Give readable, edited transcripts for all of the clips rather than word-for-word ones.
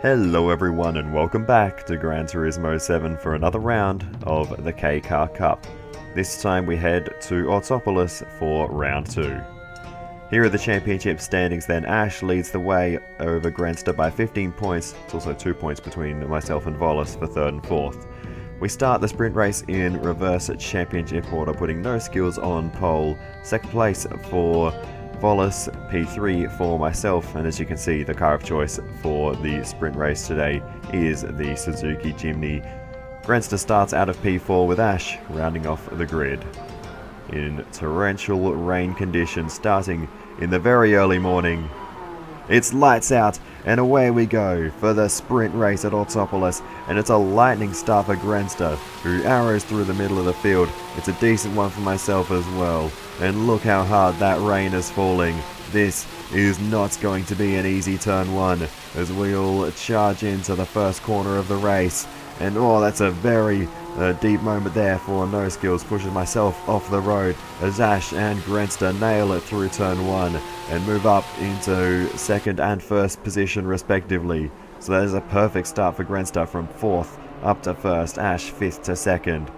Hello everyone and welcome back to Gran Turismo 7 for another round of the Kei Car Cup. This time we head to Autopolis for round 2. Here are the championship standings then. Ash leads the way over Grenster by 15 points. It's also 2 points between myself and Volis for 3rd and 4th. We start the sprint race in reverse championship order, putting No Skills on pole. 2nd place for Volis, P3 for myself, and as you can see, the car of choice for the sprint race today is the Suzuki Jimny. Grenster starts out of P4 with Ash rounding off the grid. In torrential rain conditions starting in the very early morning, it's lights out and away we go for the sprint race at Autopolis, and it's a lightning start for Grenster, who arrows through the middle of the field. It's a decent one for myself as well, and look how hard that rain is falling. This is not going to be an easy turn 1 as we all charge into the first corner of the race, and oh, that's a very deep moment there for No Skills, pushes myself off the road as Ash and Grenster nail it through turn 1 and move up into 2nd and 1st position respectively. So that is a perfect start for Grenster from 4th up to 1st, Ash 5th to 2nd.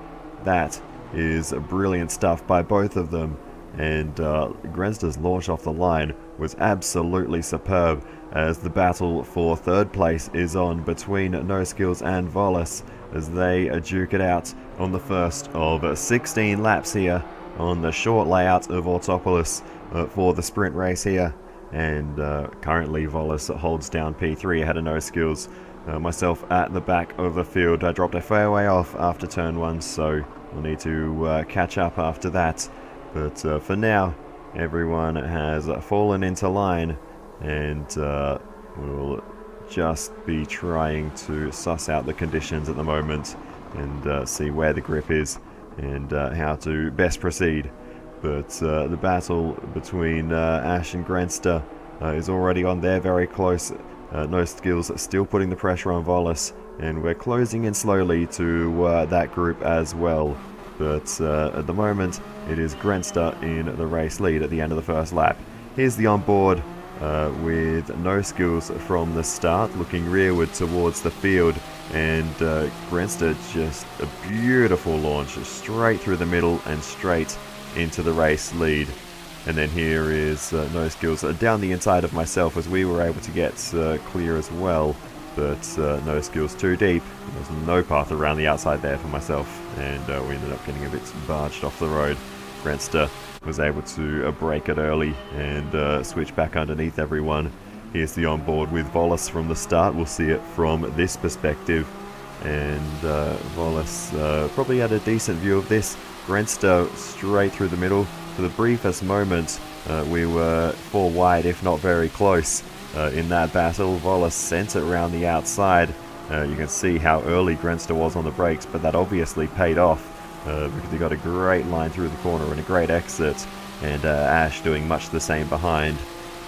That is brilliant stuff by both of them, and Grenster's launch off the line was absolutely superb as the battle for 3rd place is on between No Skills and Volis as they duke it out on the first of 16 laps here on the short layout of Autopolis for the sprint race here. And currently Volis holds down P3 ahead of No Skills. Myself at the back of the field. I dropped a fairway off after turn 1, so we'll need to catch up after that. But for now, everyone has fallen into line, and we'll just be trying to suss out the conditions at the moment and see where the grip is and how to best proceed. But the battle between Ash and Grenster is already on there, very close. No Skills still putting the pressure on Volis, and we're closing in slowly to that group as well. But at the moment, it is Grenster in the race lead at the end of the first lap. Here's the onboard with No Skills from the start, looking rearward towards the field, and Grenster just a beautiful launch, straight through the middle and straight into the race lead. And then here is No Skills down the inside of myself as we were able to get clear as well. But No Skills too deep. There's no path around the outside there for myself, and we ended up getting a bit barged off the road. Grenster was able to break it early and switch back underneath everyone. Here's the onboard with Volis from the start. We'll see it from this perspective, and Volis probably had a decent view of this. Grenster straight through the middle. For the briefest moment, we were 4 wide, if not very close. In that battle, Volis sent it around the outside. You can see how early Grenster was on the brakes, but that obviously paid off because he got a great line through the corner and a great exit, and Ash doing much the same behind.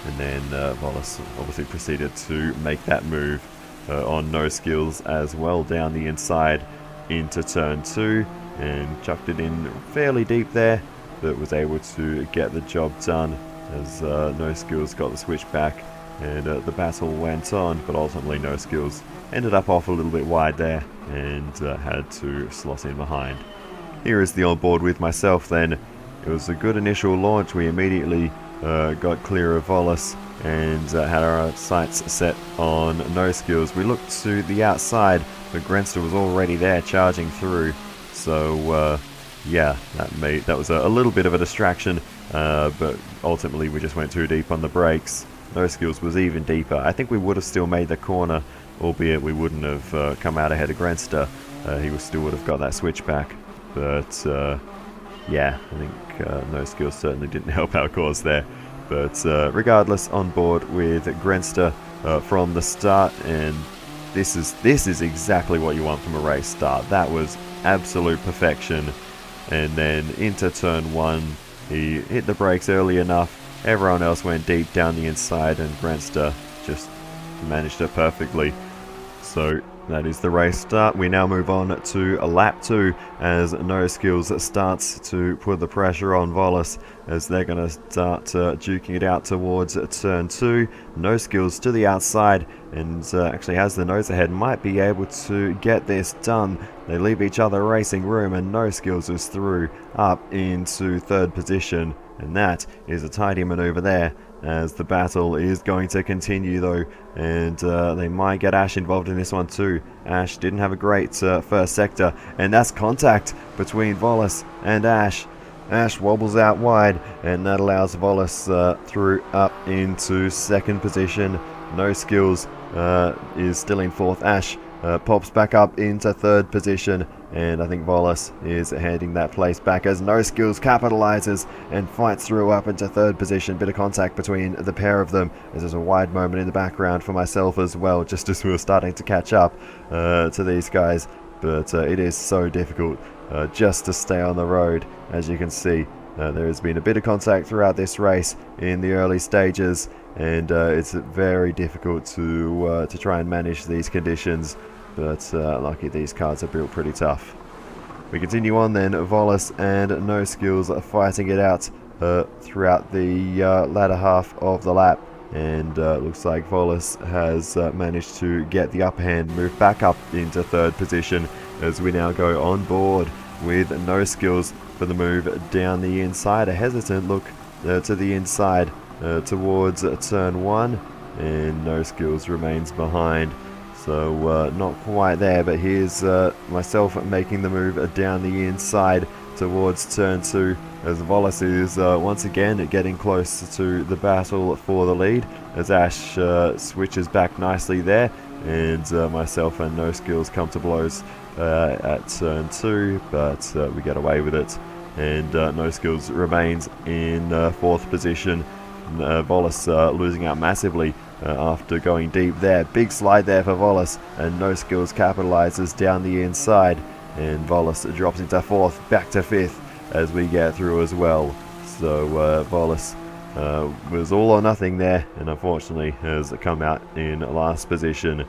And then Volis obviously proceeded to make that move on No Skills as well down the inside into turn 2 and chucked it in fairly deep there, but was able to get the job done as No Skills got the switch back. And the battle went on, but ultimately No Skills ended up off a little bit wide there and had to slot in behind. Here is the onboard with myself then. It was a good initial launch. We immediately got clear of Volis and had our sights set on No Skills. We looked to the outside, but Grenster was already there charging through. So yeah, that was a little bit of a distraction, but ultimately we just went too deep on the brakes. No Skills was even deeper. I think we would have still made the corner, albeit we wouldn't have come out ahead of Grenster. He still would have got that switch back. But yeah, I think No Skills certainly didn't help our cause there. But regardless, on board with Grenster from the start, and this is exactly what you want from a race start. That was absolute perfection. And then into turn 1, he hit the brakes early enough. Everyone else went deep down the inside, and Grenster just managed it perfectly. So that is the race start. We now move on to lap 2 as No Skills starts to put the pressure on Volis as they're going to start duking it out towards turn 2. No Skills to the outside and actually has the nose ahead, might be able to get this done. They leave each other racing room and No Skills is through up into 3rd position, and that is a tidy maneuver there as the battle is going to continue though, and they might get Ash involved in this one too. Ash didn't have a great first sector, and that's contact between Volis and Ash. Ash wobbles out wide, and that allows Volis through up into 2nd position. No Skills is still in 4th. Ash pops back up into 3rd position, and I think Volis is handing that place back as No Skills capitalizes and fights through up into 3rd position. Bit of contact between the pair of them as there's a wide moment in the background for myself as well, just as we were starting to catch up to these guys. But it is so difficult just to stay on the road. As you can see, there has been a bit of contact throughout this race in the early stages, and it's very difficult to try and manage these conditions. But lucky these cars are built pretty tough. We continue on then. Volis and No Skills are fighting it out throughout the latter half of the lap, and looks like Volis has managed to get the upper hand, move back up into 3rd position as we now go on board with No Skills for the move down the inside. A hesitant look to the inside towards turn 1, and No Skills remains behind. So not quite there, but here's myself making the move down the inside towards turn 2 as Volis is once again getting close to the battle for the lead as Ash switches back nicely there, and myself and No Skills come to blows at turn 2, but we get away with it, and No Skills remains in 4th position. Volis losing out massively after going deep there. Big slide there for Volis, and No Skills capitalizes down the inside, and Volis drops into 4th, back to 5th as we get through as well. So Volis was all or nothing there, and unfortunately has come out in last position.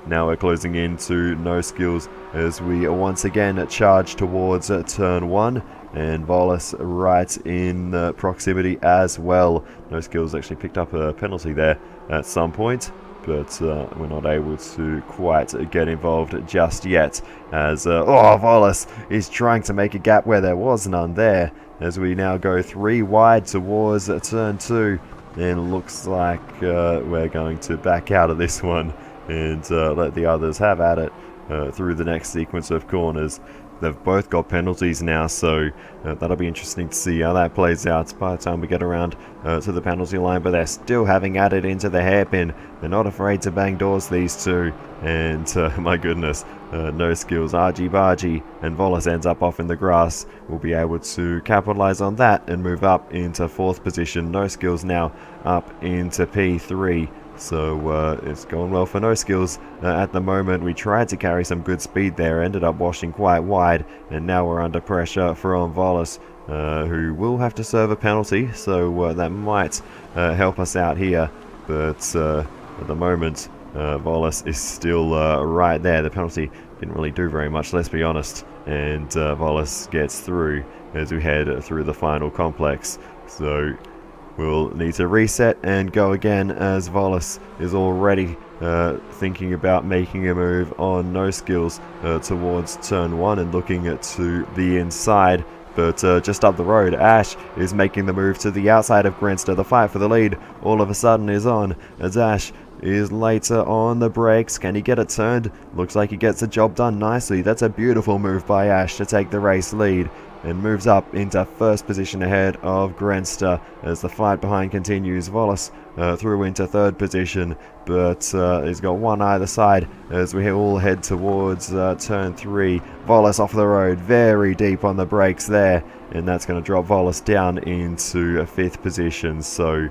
Now we're closing into No Skills as we once again charge towards turn 1, and Volis right in proximity as well. No Skills actually picked up a penalty there at some point, but we're not able to quite get involved just yet as Volis is trying to make a gap where there was none there as we now go 3 wide towards turn 2, and looks like we're going to back out of this one and let the others have at it through the next sequence of corners. They've both got penalties now, so that'll be interesting to see how that plays out by the time we get around to the penalty line, but they're still having at it into the hairpin. They're not afraid to bang doors, these two, and my goodness, No Skills, argy-bargy, and Volis ends up off in the grass. We'll be able to capitalize on that and move up into 4th position. No Skills now up into P3. So it's going well for No Skills at the moment. We tried to carry some good speed there, ended up washing quite wide, and now we're under pressure from Volis, who will have to serve a penalty, so that might help us out here. But at the moment, Volis is still right there. The penalty didn't really do very much, let's be honest, and Volis gets through as we head through the final complex. So we'll need to reset and go again as Volis is already thinking about making a move on No Skills towards turn 1 and looking to the inside. But just up the road, Ash is making the move to the outside of Grenster. The fight for the lead all of a sudden is on as Ash is later on the brakes. Can he get it turned? Looks like he gets the job done nicely. That's a beautiful move by Ash to take the race lead, and moves up into 1st position ahead of Grenster as the fight behind continues. Volis through into 3rd position, but he's got one either side as we all head towards turn 3. Volis off the road, very deep on the brakes there, and that's going to drop Volis down into 5th position. So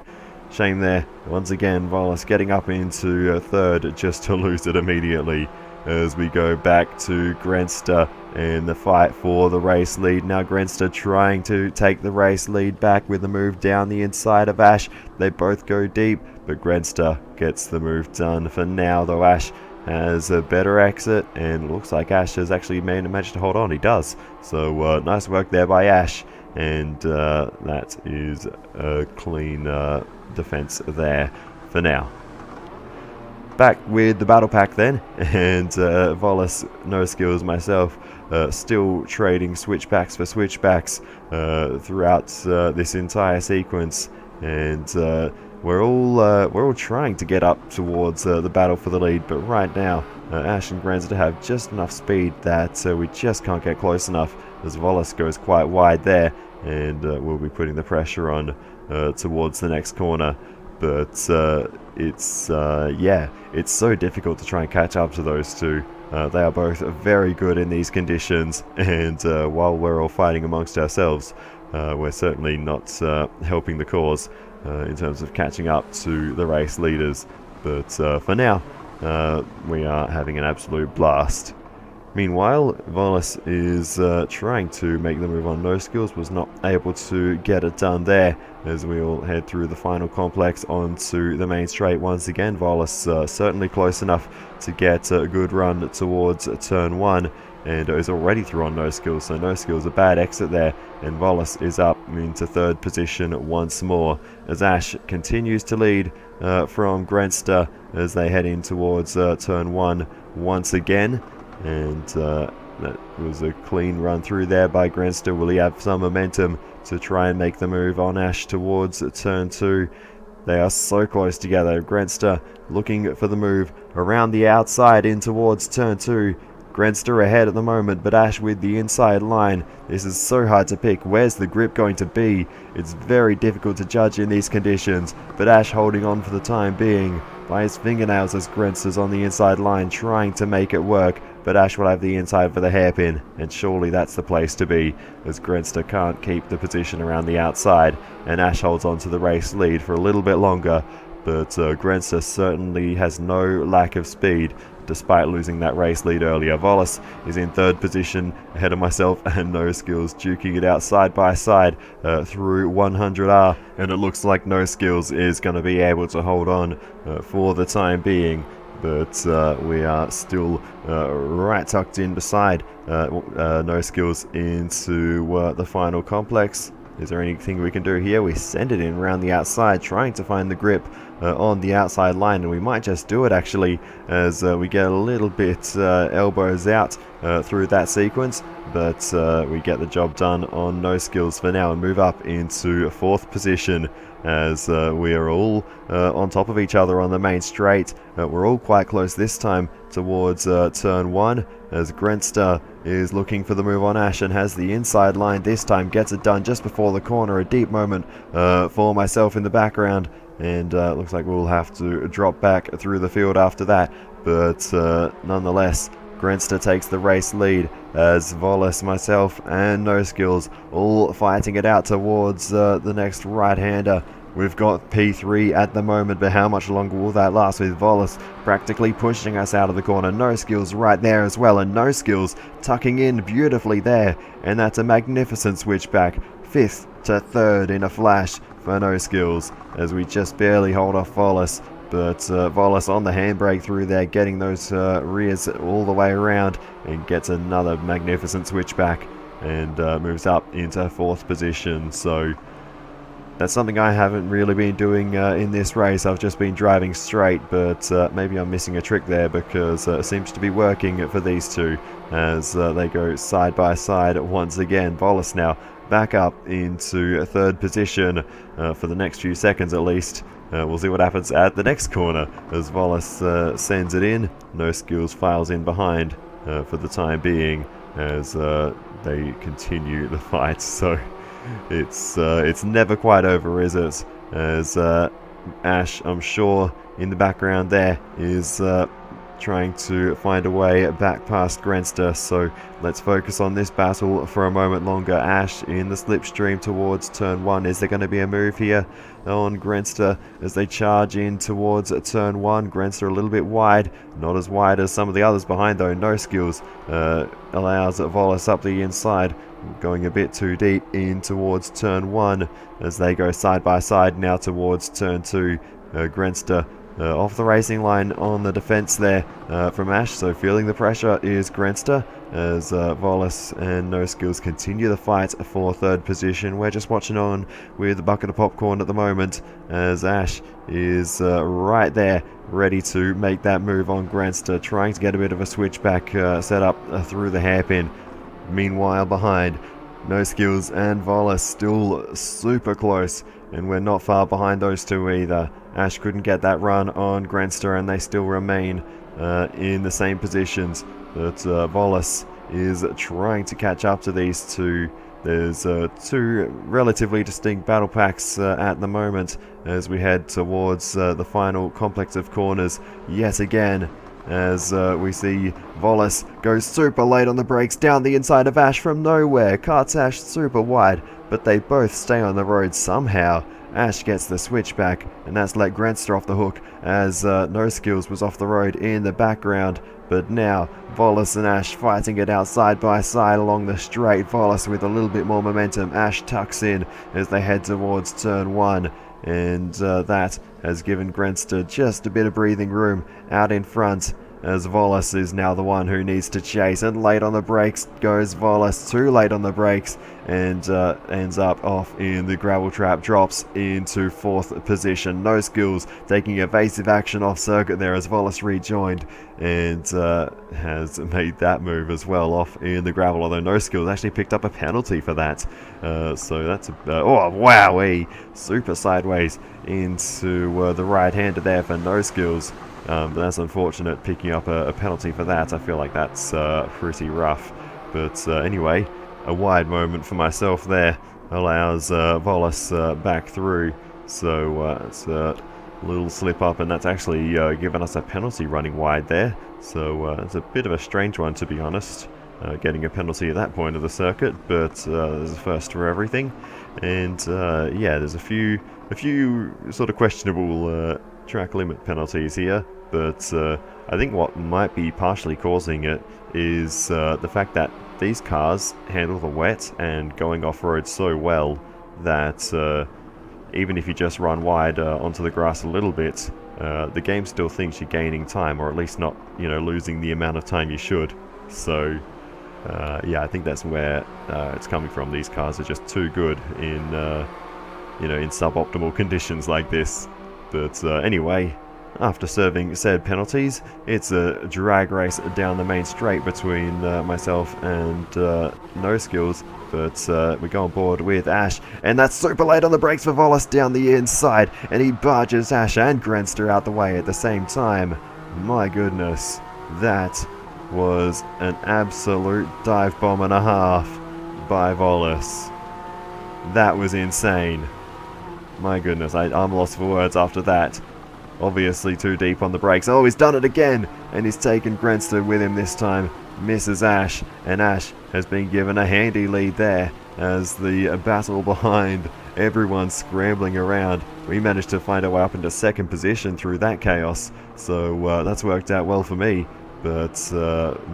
shame there. Once again, Volis getting up into 3rd just to lose it immediately as we go back to Grenster in the fight for the race lead. Now Grenster trying to take the race lead back with the move down the inside of Ash. They both go deep, but Grenster gets the move done for now, though Ash has a better exit, and looks like Ash has actually managed to hold on. He does. So nice work there by Ash, and that is a clean defense there for now. Back with the battle pack then, and Volas, no skills, myself, still trading switchbacks for switchbacks throughout this entire sequence, and we're all trying to get up towards the battle for the lead, but right now Ash and Grandster have just enough speed that we just can't get close enough, as Volas goes quite wide there, and we'll be putting the pressure on towards the next corner. But it's so difficult to try and catch up to those two. They are both very good in these conditions, and while we're all fighting amongst ourselves, we're certainly not helping the cause in terms of catching up to the race leaders. But for now, we are having an absolute blast. Meanwhile, Volas is trying to make the move on no skills, was not able to get it done there, as we all head through the final complex onto the main straight once again. Volas certainly close enough to get a good run towards turn 1, and is already through on no skills, so no skills, a bad exit there, and Volas is up into third position once more, as Ash continues to lead from Grandster as they head in towards turn 1 once again. And that was a clean run through there by Grandster. Will he have some momentum to try and make the move on Ash towards turn 2? They are so close together. Grandster looking for the move around the outside in towards turn 2. Grandster ahead at the moment, but Ash with the inside line. This is so hard to pick. Where's the grip going to be? It's very difficult to judge in these conditions, but Ash holding on for the time being by his fingernails as Grandster's on the inside line trying to make it work, but Ash will have the inside for the hairpin, and surely that's the place to be, as Grandster can't keep the position around the outside, and Ash holds on to the race lead for a little bit longer, but Grandster certainly has no lack of speed, despite losing that race lead earlier. Volas is in third position ahead of myself and no skills, duking it out side by side through 100R, and it looks like no skills is going to be able to hold on for the time being, but we are still right tucked in beside no skills into the final complex. Is there anything we can do here? We send it in around the outside, trying to find the grip on the outside line, and we might just do it actually, as we get a little bit elbows out through that sequence, but we get the job done on no skills for now and move up into fourth position, as we are all on top of each other on the main straight. We're all quite close this time towards turn 1, as Grandster is looking for the move on Ash and has the inside line this time, gets it done just before the corner. A deep moment for myself in the background, and looks like we'll have to drop back through the field after that, but nonetheless, Grandster takes the race lead as Volas, myself, and No Skills all fighting it out towards the next right-hander. We've got P3 at the moment, but how much longer will that last, with Volas practically pushing us out of the corner. No Skills right there as well, and No Skills tucking in beautifully there, and that's a magnificent switchback. 5th to 3rd in a flash for No Skills, as we just barely hold off Volas. But Volas on the handbrake through there, getting those rears all the way around, and gets another magnificent switchback, and moves up into 4th position. So that's something I haven't really been doing in this race. I've just been driving straight, but maybe I'm missing a trick there, because it seems to be working for these two as they go side by side once again. Volas now back up into 3rd position for the next few seconds at least. We'll see what happens at the next corner as Volas sends it in. No Skills files in behind for the time being as they continue the fight. So it's never quite over, is it? As Ash, I'm sure, in the background there is trying to find a way back past Grandster, so let's focus on this battle for a moment longer. Ash in the slipstream towards turn 1. Is there going to be a move here on Grandster as they charge in towards turn 1? Grandster a little bit wide, not as wide as some of the others behind though. No Skills allows Volas up the inside, going a bit too deep in towards turn 1 as they go side by side now towards turn 2. Grandster Off the racing line on the defense there from Ash, so feeling the pressure is Grenster as Volis and No Skills continue the fight for third position. We're just watching on with a bucket of popcorn at the moment as Ash is right there ready to make that move on Grenster, trying to get a bit of a switchback set up through the hairpin. Meanwhile behind, No Skills and Volis still super close, and we're not far behind those two either. Ash couldn't get that run on Grenster and they still remain in the same positions, but Volis is trying to catch up to these two. There's two relatively distinct battle packs at the moment as we head towards the final complex of corners yet again, as we see Volis go super late on the brakes down the inside of Ash from nowhere, cuts Ash super wide, but they both stay on the road somehow. Ash gets the switchback, and that's let Grenster off the hook as No Skills was off the road in the background. But now Volis and Ash fighting it out side by side along the straight. Volis with a little bit more momentum. Ash tucks in as they head towards turn 1. And that has given Grenster just a bit of breathing room out in front, as Volis is now the one who needs to chase, and late on the brakes goes Volis, too late on the brakes, and ends up off in the gravel trap, drops into 4th position. No Skills taking evasive action off circuit there as Volis rejoined, and has made that move as well off in the gravel, although No Skills actually picked up a penalty for that. So that's oh wowee, super sideways into the right-hander there for No Skills. But that's unfortunate, picking up a penalty for that. I feel like that's pretty rough. But anyway, a wide moment for myself there allows Volis back through. So it's a little slip up, and that's actually given us a penalty running wide there. So it's a bit of a strange one, to be honest, getting a penalty at that point of the circuit. But there's a first for everything. And yeah, there's a few sort of questionable track limit penalties here. But I think what might be partially causing it is the fact that these cars handle the wet and going off-road so well that even if you just run wide onto the grass a little bit, the game still thinks you're gaining time, or at least not, losing the amount of time you should. So yeah, I think that's where it's coming from. These cars are just too good in in suboptimal conditions like this. But anyway, after serving said penalties, it's a drag race down the main straight between myself and No Skills. But we go on board with Ash, and that's super late on the brakes for Volis down the inside, and he barges Ash and Grenster out the way at the same time. My goodness, that was an absolute dive bomb and a half by Volis. That was insane. My goodness, I'm lost for words after that. Obviously too deep on the brakes. Oh, he's done it again, and he's taken Grenster with him this time. Misses Ash, and Ash has been given a handy lead there as the battle behind, everyone scrambling around. We managed to find our way up into 2nd position through that chaos, so that's worked out well for me. But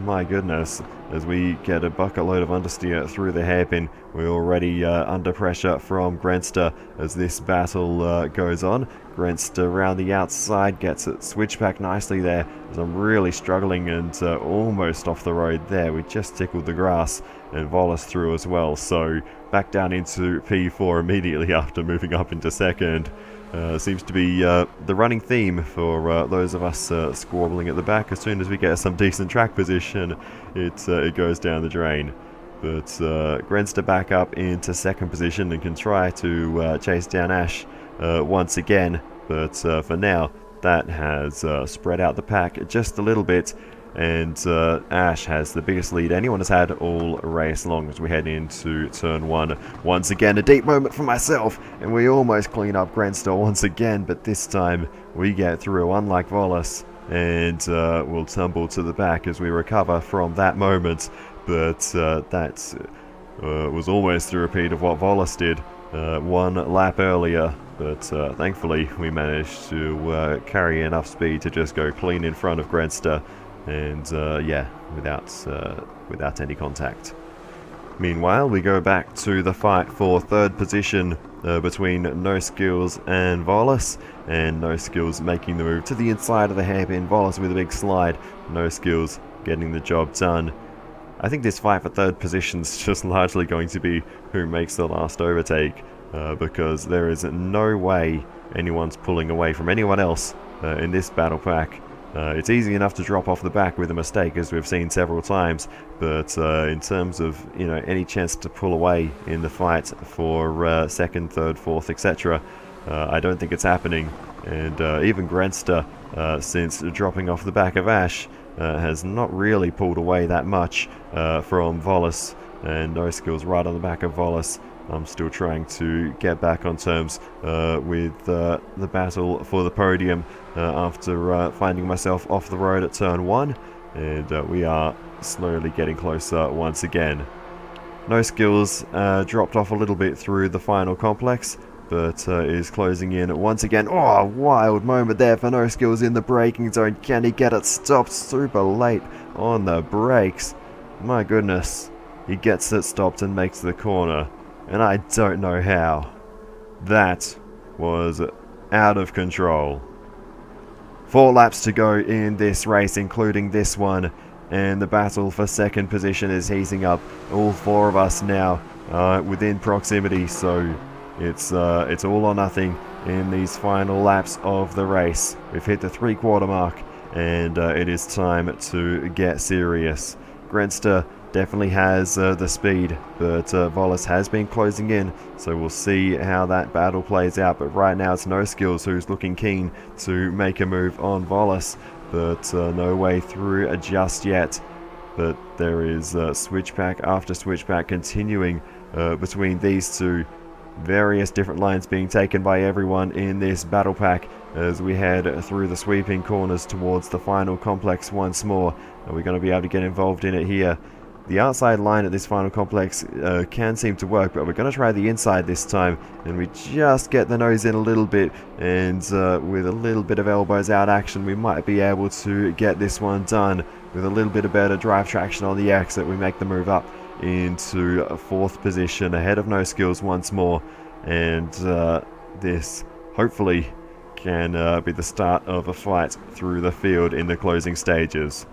my goodness, as we get a bucket load of understeer through the hairpin, we're already under pressure from Grenster as this battle goes on. Grenster around the outside gets it switched back nicely there, as I'm really struggling and almost off the road there. We just tickled the grass, and Volis through as well. So back down into P4 immediately after moving up into 2nd. Seems to be the running theme for those of us squabbling at the back. As soon as we get some decent track position, it goes down the drain. But Grenster back up into 2nd position and can try to chase down Ash once again. But for now, that has spread out the pack just a little bit. And Ash has the biggest lead anyone has had all race long as we head into turn 1. Once again, a deep moment for myself, and we almost clean up Grenster once again, but this time we get through, unlike Volis, and we'll tumble to the back as we recover from that moment. But that was almost a repeat of what Volis did one lap earlier. But thankfully we managed to carry enough speed to just go clean in front of Grenster. And yeah, without any contact. Meanwhile, we go back to the fight for 3rd position between No Skills and Volas, and No Skills making the move to the inside of the hairpin. Volas with a big slide, No Skills getting the job done. I think this fight for third position is just largely going to be who makes the last overtake, because there is no way anyone's pulling away from anyone else in this battle pack. It's easy enough to drop off the back with a mistake, as we've seen several times, but in terms of any chance to pull away in the fight for second, third, fourth, etc., I don't think it's happening. And even Grenster, since dropping off the back of Ash, has not really pulled away that much from Volas, and No Skills right on the back of Volas. I'm still trying to get back on terms with the battle for the podium after finding myself off the road at turn 1, and we are slowly getting closer once again. No Skills dropped off a little bit through the final complex, but is closing in once again. Oh, wild moment there for No Skills in the braking zone. Can he get it stopped? Super late on the brakes. My goodness. He gets it stopped and makes the corner. And I don't know how. That was out of control. 4 laps to go in this race, including this one. And the battle for second position is heating up. All 4 of us now within proximity, so it's all or nothing in these final laps of the race. We've hit the 3/4 mark, and it is time to get serious. Grenster definitely has the speed, but Volas has been closing in, so we'll see how that battle plays out. But right now it's No Skills who's looking keen to make a move on Volas, but no way through just yet. But there is switchback after switchback continuing between these two. Various different lines being taken by everyone in this battle pack as we head through the sweeping corners towards the final complex once more. Are we going to be able to get involved in it here? The outside line at this final complex can seem to work, but we're going to try the inside this time, and we just get the nose in a little bit, and with a little bit of elbows out action we might be able to get this one done. With a little bit of better drive traction on the exit, we make the move up into 4th position ahead of No Skills once more, and this hopefully can be the start of a fight through the field in the closing stages.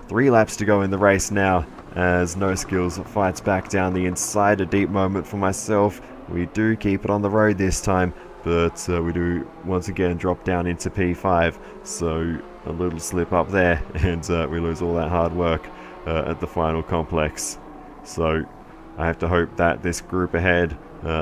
3 laps to go in the race now as No Skills fights back down the inside. A deep moment for myself. We do keep it on the road this time, but we do once again drop down into P5, so a little slip up there, and we lose all that hard work at the final complex. So I have to hope that this group ahead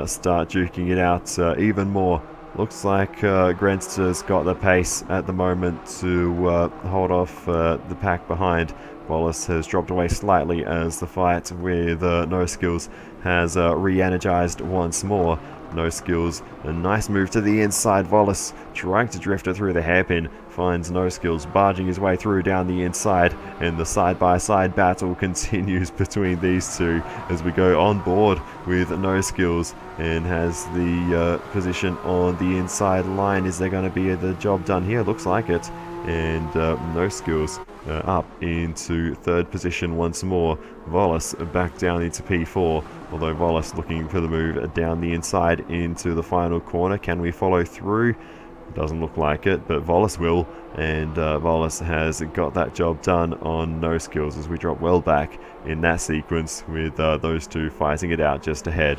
start duking it out even more. Looks like Grenster's got the pace at the moment to hold off the pack behind. Volas has dropped away slightly as the fight with No Skills has re-energized once more. No Skills, a nice move to the inside. Volas trying to drift it through the hairpin, finds No Skills barging his way through down the inside, and the side-by-side battle continues between these two as we go on board with No Skills and has the position on the inside line. Is there going to be the job done here? Looks like it. And No Skills up into 3rd position once more. Volas back down into P4, although Volas looking for the move down the inside into the final corner. Can we follow through? Doesn't look like it, but Volas will, and Volas has got that job done on No Skills as we drop well back in that sequence with those two fighting it out just ahead.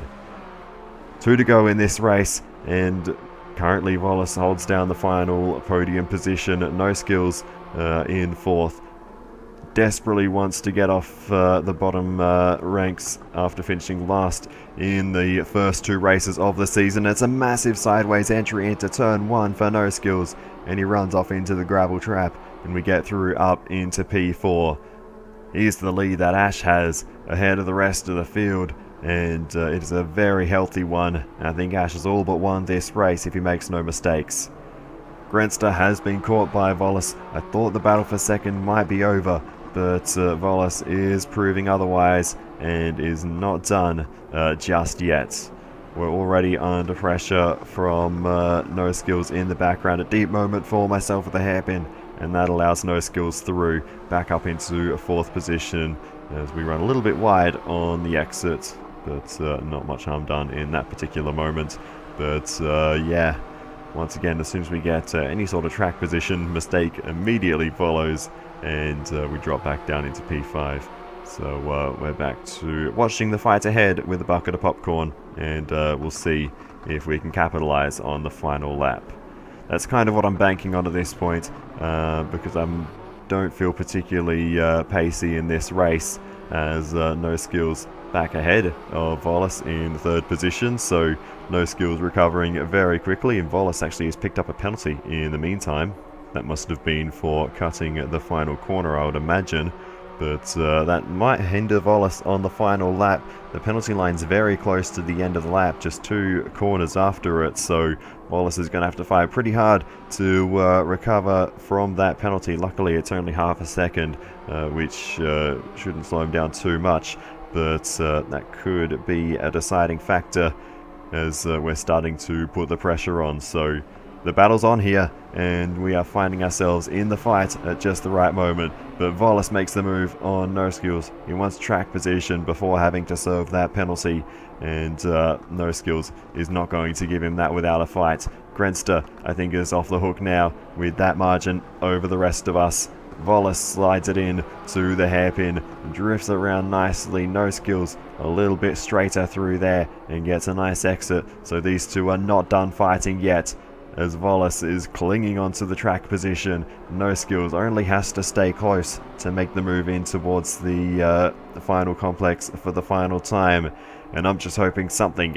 2 to go in this race, and currently Volas holds down the final podium position. No Skills in 4th. Desperately wants to get off the bottom ranks after finishing last in the first 2 races of the season. It's a massive sideways entry into turn 1 for No Skills, and he runs off into the gravel trap, and we get through up into P4. Here's the lead that Ash has ahead of the rest of the field, and it is a very healthy one. I think Ash has all but won this race if he makes no mistakes. Grenster has been caught by Volas. I thought the battle for second might be over, but Volas is proving otherwise and is not done just yet. We're already under pressure from No Skills in the background. A deep moment for myself with the hairpin, and that allows No Skills through back up into a 4th position as we run a little bit wide on the exit, but not much harm done in that particular moment. But yeah, once again, as soon as we get any sort of track position mistake immediately follows, and we drop back down into P5. So we're back to watching the fight ahead with a bucket of popcorn, and we'll see if we can capitalize on the final lap. That's kind of what I'm banking on at this point, because I don't feel particularly pacey in this race, as No Skills back ahead of Volis in third position, so No Skills recovering very quickly, and Volis actually has picked up a penalty in the meantime. That must have been for cutting the final corner, I would imagine, but that might hinder Volis on the final lap. The penalty line's very close to the end of the lap, just 2 corners after it, so Volis is going to have to fight pretty hard to recover from that penalty. Luckily it's only half a second, which shouldn't slow him down too much, but that could be a deciding factor as we're starting to put the pressure on. So the battle's on here, and we are finding ourselves in the fight at just the right moment. But Volis makes the move on No Skills. He wants track position before having to serve that penalty, and No Skills is not going to give him that without a fight. Grenster, I think, is off the hook now with that margin over the rest of us. Volis slides it in to the hairpin, drifts around nicely. No Skills a little bit straighter through there and gets a nice exit. So these two are not done fighting yet, as Volis is clinging onto the track position. No Skills only has to stay close to make the move in towards the final complex for the final time. And I'm just hoping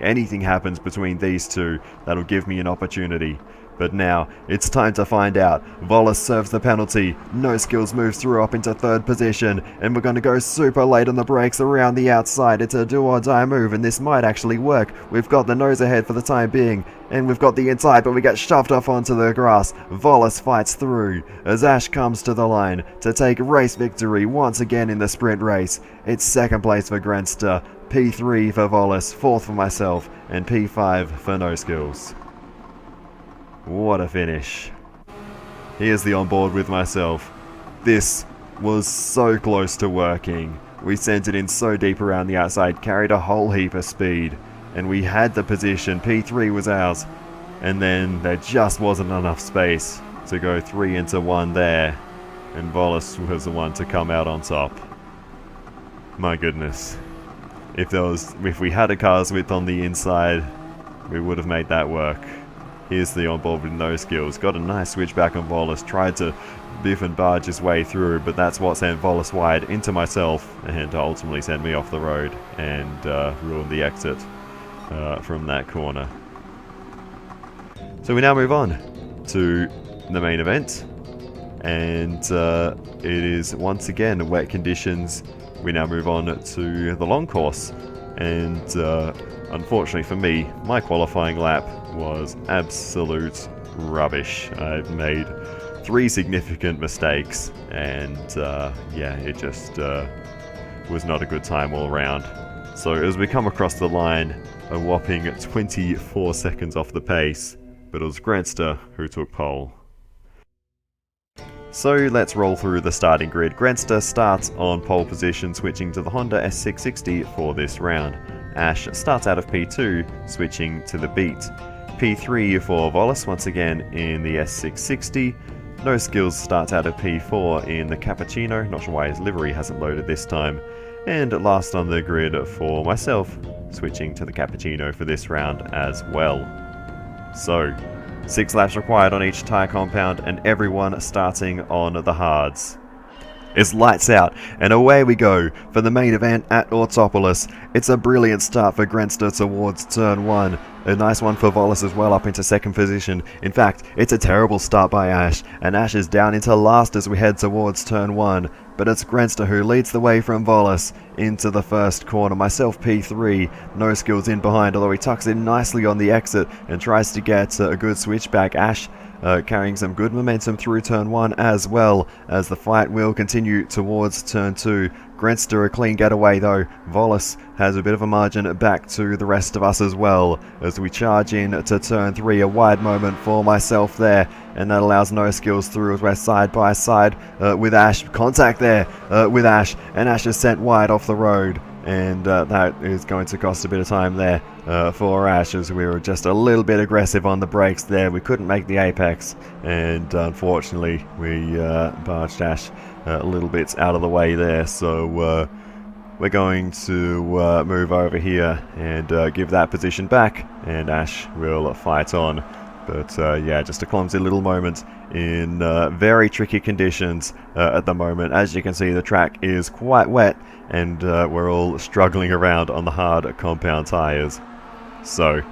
anything happens between these two that'll give me an opportunity. But now, it's time to find out. Volis serves the penalty, No Skills moves through up into third position, and we're going to go super late on the brakes around the outside. It's a do or die move, and this might actually work. We've got the nose ahead for the time being, and we've got the inside, but we get shoved off onto the grass. Volis fights through, as Ash comes to the line to take race victory once again in the sprint race. It's second place for Grenster, P3 for Volis, 4th for myself, and P5 for No Skills. What a finish. Here's the onboard with myself. This was so close to working. We sent it in so deep around the outside, carried a whole heap of speed, and we had the position. P3 was ours, and then there just wasn't enough space to go 3 into 1 there, and Volis was the one to come out on top. My goodness. If we had a car's width on the inside, we would have made that work. Here's the onboard with No Skills. Got a nice switchback on Volis. Tried to biff and barge his way through, but that's what sent Volis wide into myself and ultimately sent me off the road and ruined the exit from that corner. So we now move on to the main event, and it is once again wet conditions. We now move on to the long course, and unfortunately for me, my qualifying lap was absolute rubbish. I've made 3 significant mistakes, and yeah, it just was not a good time all around. So as we come across the line, a whopping 24 seconds off the pace, but it was Grenster who took pole. So let's roll through the starting grid. Grenster starts on pole position, switching to the Honda S660 for this round. Ash starts out of P2, switching to the Beat. P3 for Volis, once again in the S660. No Skills starts out of P4 in the Cappuccino, not sure why his livery hasn't loaded this time. And last on the grid for myself, switching to the Cappuccino for this round as well. So, 6 laps required on each tyre compound, and everyone starting on the hards. It's lights out, and away we go for the main event at Autopolis. It's a brilliant start for Grenster towards turn 1. A nice one for Volis as well, up into second position. In fact, it's a terrible start by Ash, and Ash is down into last as we head towards turn 1. But it's Grenster who leads the way from Volis into the first corner. Myself P3, No Skills in behind, although he tucks in nicely on the exit and tries to get a good switchback. Ash carrying some good momentum through turn 1 as well, as the fight will continue towards turn 2. Grenster a clean getaway though. Volis has a bit of a margin back to the rest of us as well, as we charge in to turn 3. A wide moment for myself there, and that allows No Skills through as we're side by side with Ash. Contact there with Ash, and Ash is sent wide off the road, and that is going to cost a bit of time there for Ash, as we were just a little bit aggressive on the brakes there. We couldn't make the apex, and unfortunately we barged Ash a little bit out of the way there, so we're going to move over here and give that position back, and Ash will fight on. But yeah, just a clumsy little moment in very tricky conditions at the moment. As you can see, the track is quite wet, and we're all struggling around on the hard compound tyres. So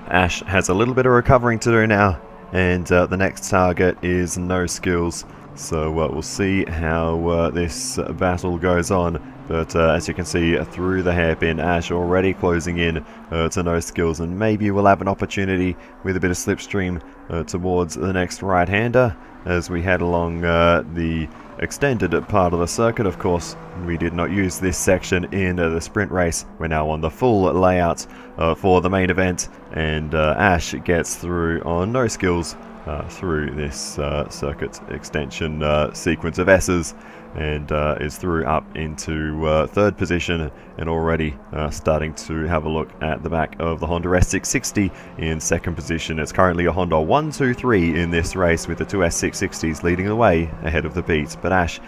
Ash has a little bit of recovering to do now, and the next target is No Skills. So we'll see how this battle goes on. But as you can see through the hairpin, Ash already closing in to No Skills, and maybe we'll have an opportunity with a bit of slipstream towards the next right-hander as we head along the extended part of the circuit. Of course, we did not use this section in the sprint race. We're now on the full layout for the main event, and Ash gets through on No Skills through this circuit extension sequence of S's, and is through up into third position, and already starting to have a look at the back of the Honda S660 in second position. It's currently a Honda 1-2-3 in this race, with the two S660s leading the way ahead of the Beats. But Ash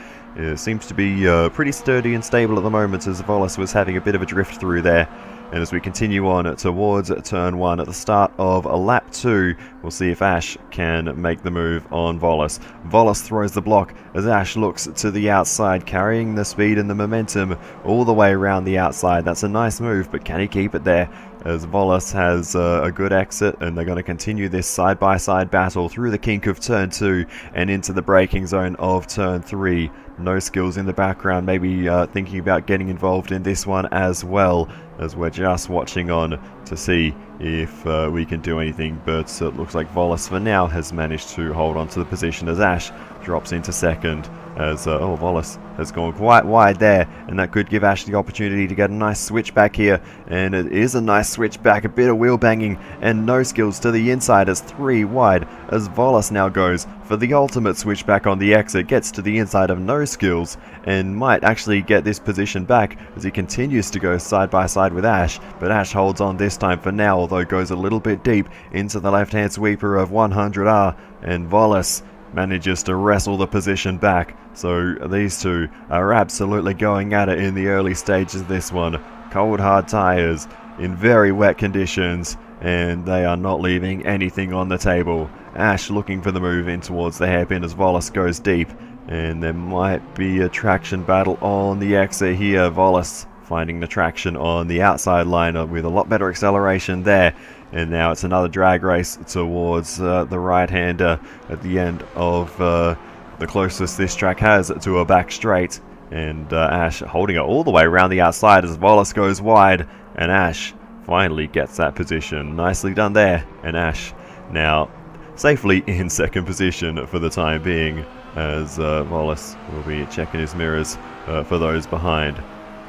seems to be pretty sturdy and stable at the moment, as Volas was having a bit of a drift through there. And as we continue on towards turn 1 at the start of lap 2, we'll see if Ash can make the move on Volas. Volas throws the block as Ash looks to the outside, carrying the speed and the momentum all the way around the outside. That's a nice move, but can he keep it there? As Volas has a good exit, and they're going to continue this side-by-side battle through the kink of turn 2 and into the braking zone of turn 3. No Skills in the background, maybe thinking about getting involved in this one as well, as we're just watching on to see if we can do anything. But it looks like Volas for now has managed to hold on to the position as Ash drops into second, as Volas has gone quite wide there, and that could give Ash the opportunity to get a nice switch back here, and it is a nice switch back, a bit of wheel banging, and No Skills to the inside as 3 wide, as Volas now goes for the ultimate switch back on the exit, gets to the inside of No Skills, and might actually get this position back as he continues to go side by side with Ash. But Ash holds on this time for now, although goes a little bit deep into the left hand sweeper of 100R, and Volas manages to wrestle the position back. So these two are absolutely going at it in the early stages of this one. Cold hard tyres in very wet conditions, and they are not leaving anything on the table. Ash looking for the move in towards the hairpin as Volas goes deep, and there might be a traction battle on the exit here. Volas finding the traction on the outside line with a lot better acceleration there, and now it's another drag race towards the right-hander at the end of the closest this track has to a back straight, and Ash holding it all the way around the outside as Volas goes wide, and Ash finally gets that position. Nicely done there, and Ash now safely in second position for the time being, as Volas will be checking his mirrors for those behind.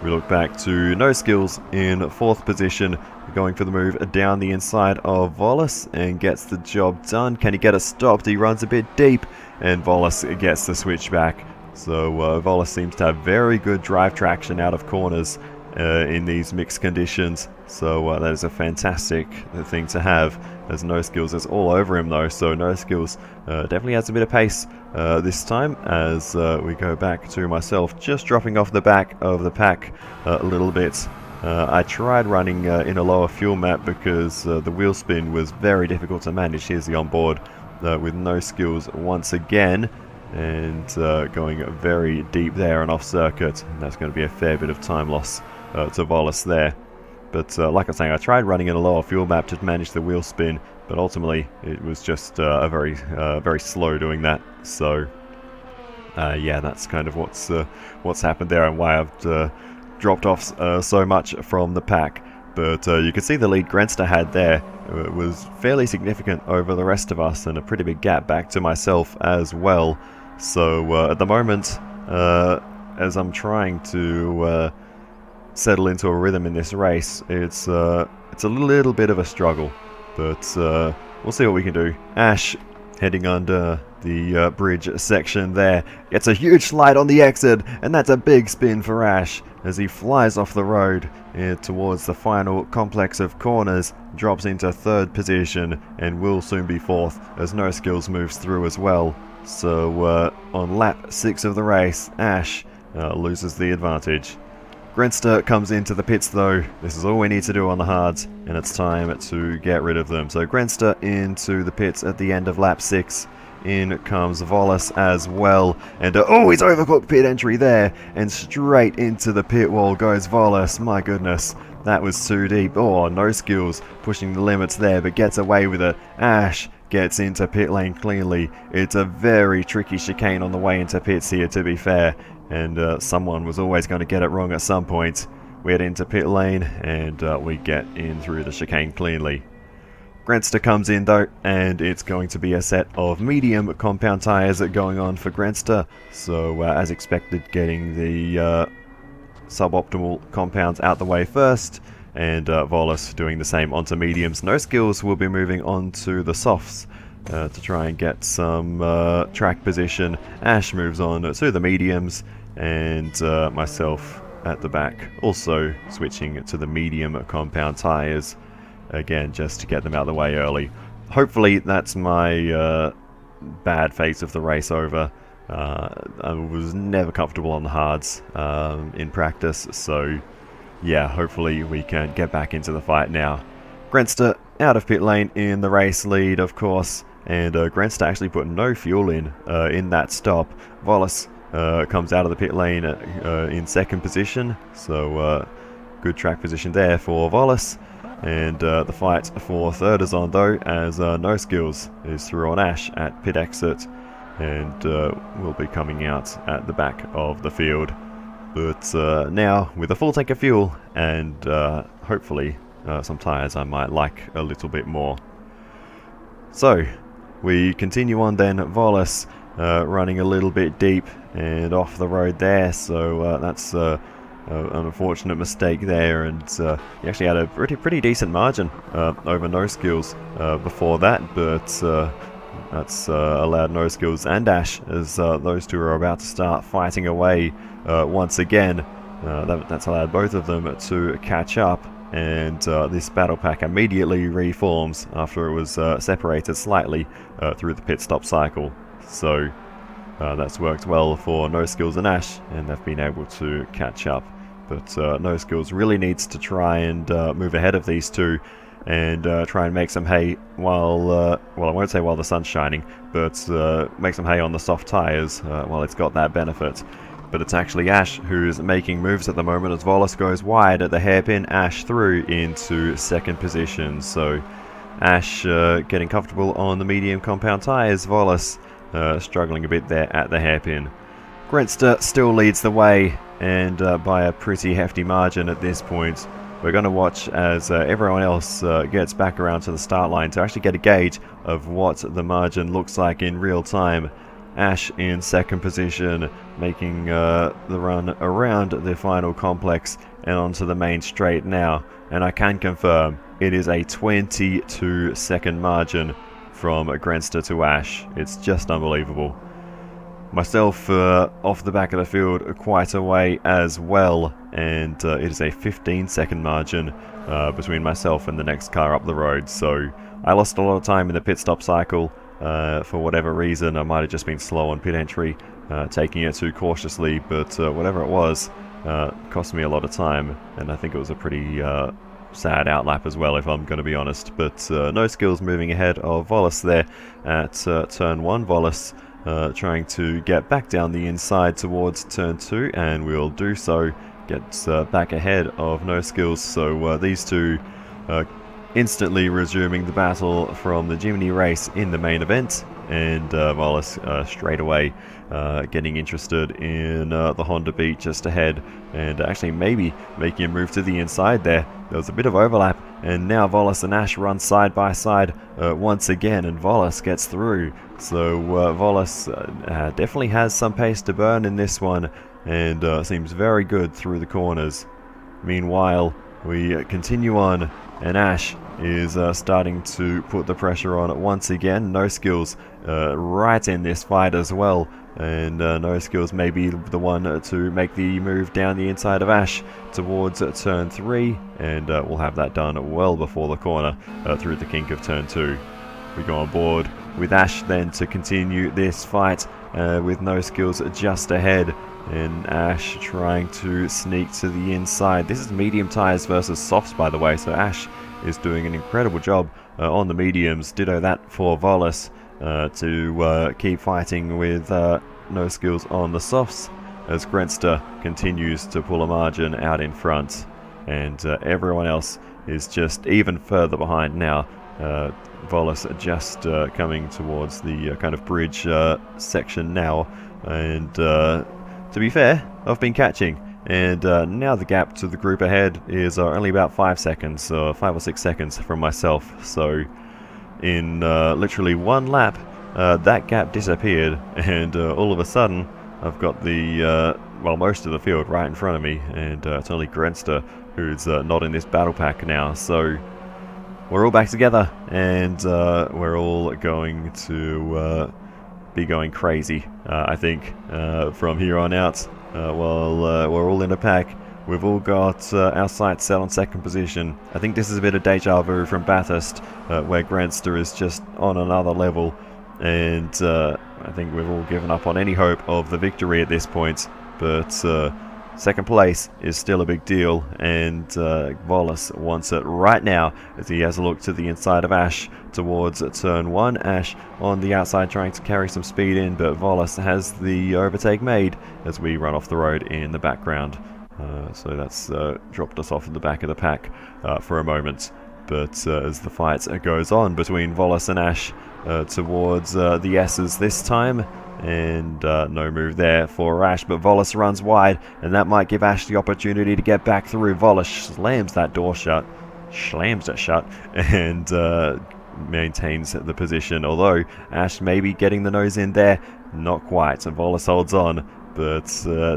We look back to No Skills in fourth position, going for the move down the inside of Volas and gets the job done. Can he get it stopped? He runs a bit deep, and Volas gets the switch back. So Volas seems to have very good drive traction out of corners in these mixed conditions. So that is a fantastic thing to have, as No Skills is all over him though. So No Skills definitely has a bit of pace this time, as we go back to myself just dropping off the back of the pack a little bit. I tried running in a lower fuel map because the wheel spin was very difficult to manage. Here's the onboard with No Skills once again, and going very deep there and off circuit, and that's going to be a fair bit of time loss to Volas there. But like I was saying, I tried running in a lower fuel map to manage the wheel spin, but ultimately it was just very slow doing that. So yeah, that's kind of what's happened there, and why I've dropped off so much from the pack. But you can see the lead Grenster had there. It was fairly significant over the rest of us, and a pretty big gap back to myself as well. So at the moment, as I'm trying to settle into a rhythm in this race, it's a little bit of a struggle, but we'll see what we can do. Ash heading under the bridge section there. Gets a huge slide on the exit, and that's a big spin for Ash as he flies off the road towards the final complex of corners, drops into 3rd position, and will soon be 4th as No Skills moves through as well. So on lap 6 of the race, Ash loses the advantage. Grenster comes into the pits though. This is all we need to do on the hards, and it's time to get rid of them. So Grenster into the pits at the end of lap 6. In comes Volas as well, and oh, he's overcooked pit entry there, and straight into the pit wall goes Volas. My goodness, that was too deep. Oh, No Skills pushing the limits there, but gets away with it. Ash gets into pit lane cleanly. It's a very tricky chicane on the way into pits here, to be fair, and someone was always going to get it wrong at some point. We head into pit lane, and we get in through the chicane cleanly. Grenster comes in though, and it's going to be a set of medium compound tyres going on for Grenster. So as expected, getting the suboptimal compounds out the way first, and Volas doing the same onto mediums. No Skills will be moving on to the softs to try and get some track position. Ash moves on to the mediums, and myself at the back also switching to the medium compound tyres. Again, just to get them out of the way early. Hopefully that's my bad phase of the race over. I was never comfortable on the hards in practice, so yeah, hopefully we can get back into the fight now. Grenster out of pit lane in the race lead, of course, and Grenster actually put no fuel in that stop. Volas comes out of the pit lane in 2nd position, so good track position there for Volas. And the fight for 3rd is on though, as No Skills is through on Ash at pit exit, and will be coming out at the back of the field. But now with a full tank of fuel and hopefully some tyres I might like a little bit more. So we continue on then. Volas running a little bit deep and off the road there, so that's an unfortunate mistake there, and he actually had a pretty decent margin over No Skills before that, but that's allowed No Skills and Ash, as those two are about to start fighting away once again. That's allowed both of them to catch up, and this battle pack immediately reforms after it was separated slightly through the pit stop cycle. So that's worked well for No Skills and Ash, and they've been able to catch up. But No Skills really needs to try and move ahead of these two, and try and make some hay while, well, I won't say while the sun's shining, but make some hay on the soft tyres while it's got that benefit. But it's actually Ash who's making moves at the moment as Volas goes wide at the hairpin. Ash through into 2nd position, so Ash getting comfortable on the medium compound tyres. Volas struggling a bit there at the hairpin. Grenster still leads the way, and by a pretty hefty margin at this point. We're going to watch as everyone else gets back around to the start line to actually get a gauge of what the margin looks like in real time. Ash in 2nd position, making the run around the final complex and onto the main straight now, and I can confirm it is a 22-second margin from Grenster to Ash. It's just unbelievable. Myself off the back of the field quite a way as well, and it is a 15-second margin between myself and the next car up the road, so I lost a lot of time in the pit stop cycle. For whatever reason, I might have just been slow on pit entry, taking it too cautiously, but whatever it was, cost me a lot of time, and I think it was a pretty sad outlap as well, if I'm going to be honest. But No Skills moving ahead of Volas there at turn 1. Volas trying to get back down the inside towards turn 2, and we'll do so. Gets back ahead of No Skills, so these two instantly resuming the battle from the Jimny race in the main event, and Volas straight away getting interested in the Honda Beat just ahead, and actually maybe making a move to the inside there. There was a bit of overlap, and now Volas and Ash run side by side once again, and Volas gets through. So Volas definitely has some pace to burn in this one, and seems very good through the corners. Meanwhile, we continue on, and Ash is starting to put the pressure on once again. No Skills right in this fight as well, and No Skills may be the one to make the move down the inside of Ash towards turn 3, and we'll have that done well before the corner through the kink of turn 2. We go on board with Ash then to continue this fight with No Skills just ahead, and Ash trying to sneak to the inside. This is medium tyres versus softs, by the way, so Ash is doing an incredible job on the mediums. Ditto that for Volis to keep fighting with No Skills on the softs, as Grenster continues to pull a margin out in front, and everyone else is just even further behind now. Volis just coming towards the kind of bridge section now, and to be fair, I've been catching, and now the gap to the group ahead is only about 5 seconds, 5 or 6 seconds from myself. So in literally one lap, that gap disappeared, and all of a sudden I've got the well, most of the field right in front of me, and it's only Grenster who's not in this battle pack now. So we're all back together, and we're all going to be going crazy, I think, from here on out. While we're all in a pack, we've all got our sights set on second position. I think this is a bit of deja vu from Bathurst, where Grenster is just on another level, and I think we've all given up on any hope of the victory at this point, but second place is still a big deal, and Volis wants it right now as he has a look to the inside of Ash towards turn 1. Ash on the outside trying to carry some speed in, but Volis has the overtake made as we run off the road in the background. So that's dropped us off in the back of the pack for a moment. But as the fight goes on between Volis and Ash towards the S's this time, and no move there for Ash, but Volis runs wide, and that might give Ash the opportunity to get back through. Volis slams that door shut, and maintains the position, although Ash may be getting the nose in there, not quite, and Volis holds on, but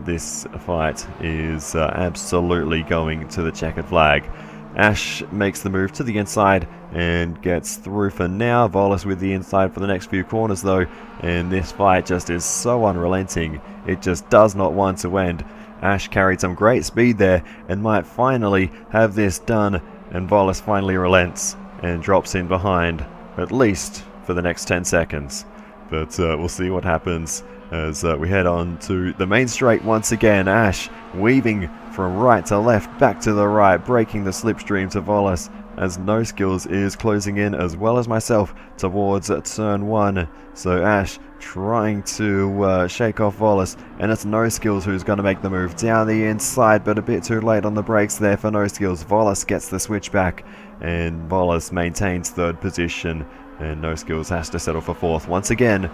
this fight is absolutely going to the checkered flag. Ash makes the move to the inside and gets through for now. Volis with the inside for the next few corners though, and this fight just is so unrelenting. It just does not want to end. Ash carried some great speed there and might finally have this done, and Volis finally relents and drops in behind, at least for the next 10 seconds. But we'll see what happens as we head on to the main straight once again. Ash weaving from right to left, back to the right, breaking the slipstream to Volis, as No Skills is closing in as well as myself towards turn 1. So Ash trying to shake off Volis, and it's No Skills who's going to make the move down the inside, but a bit too late on the brakes there for No Skills. Volis gets the switch back, and Volis maintains third position, and No Skills has to settle for fourth once again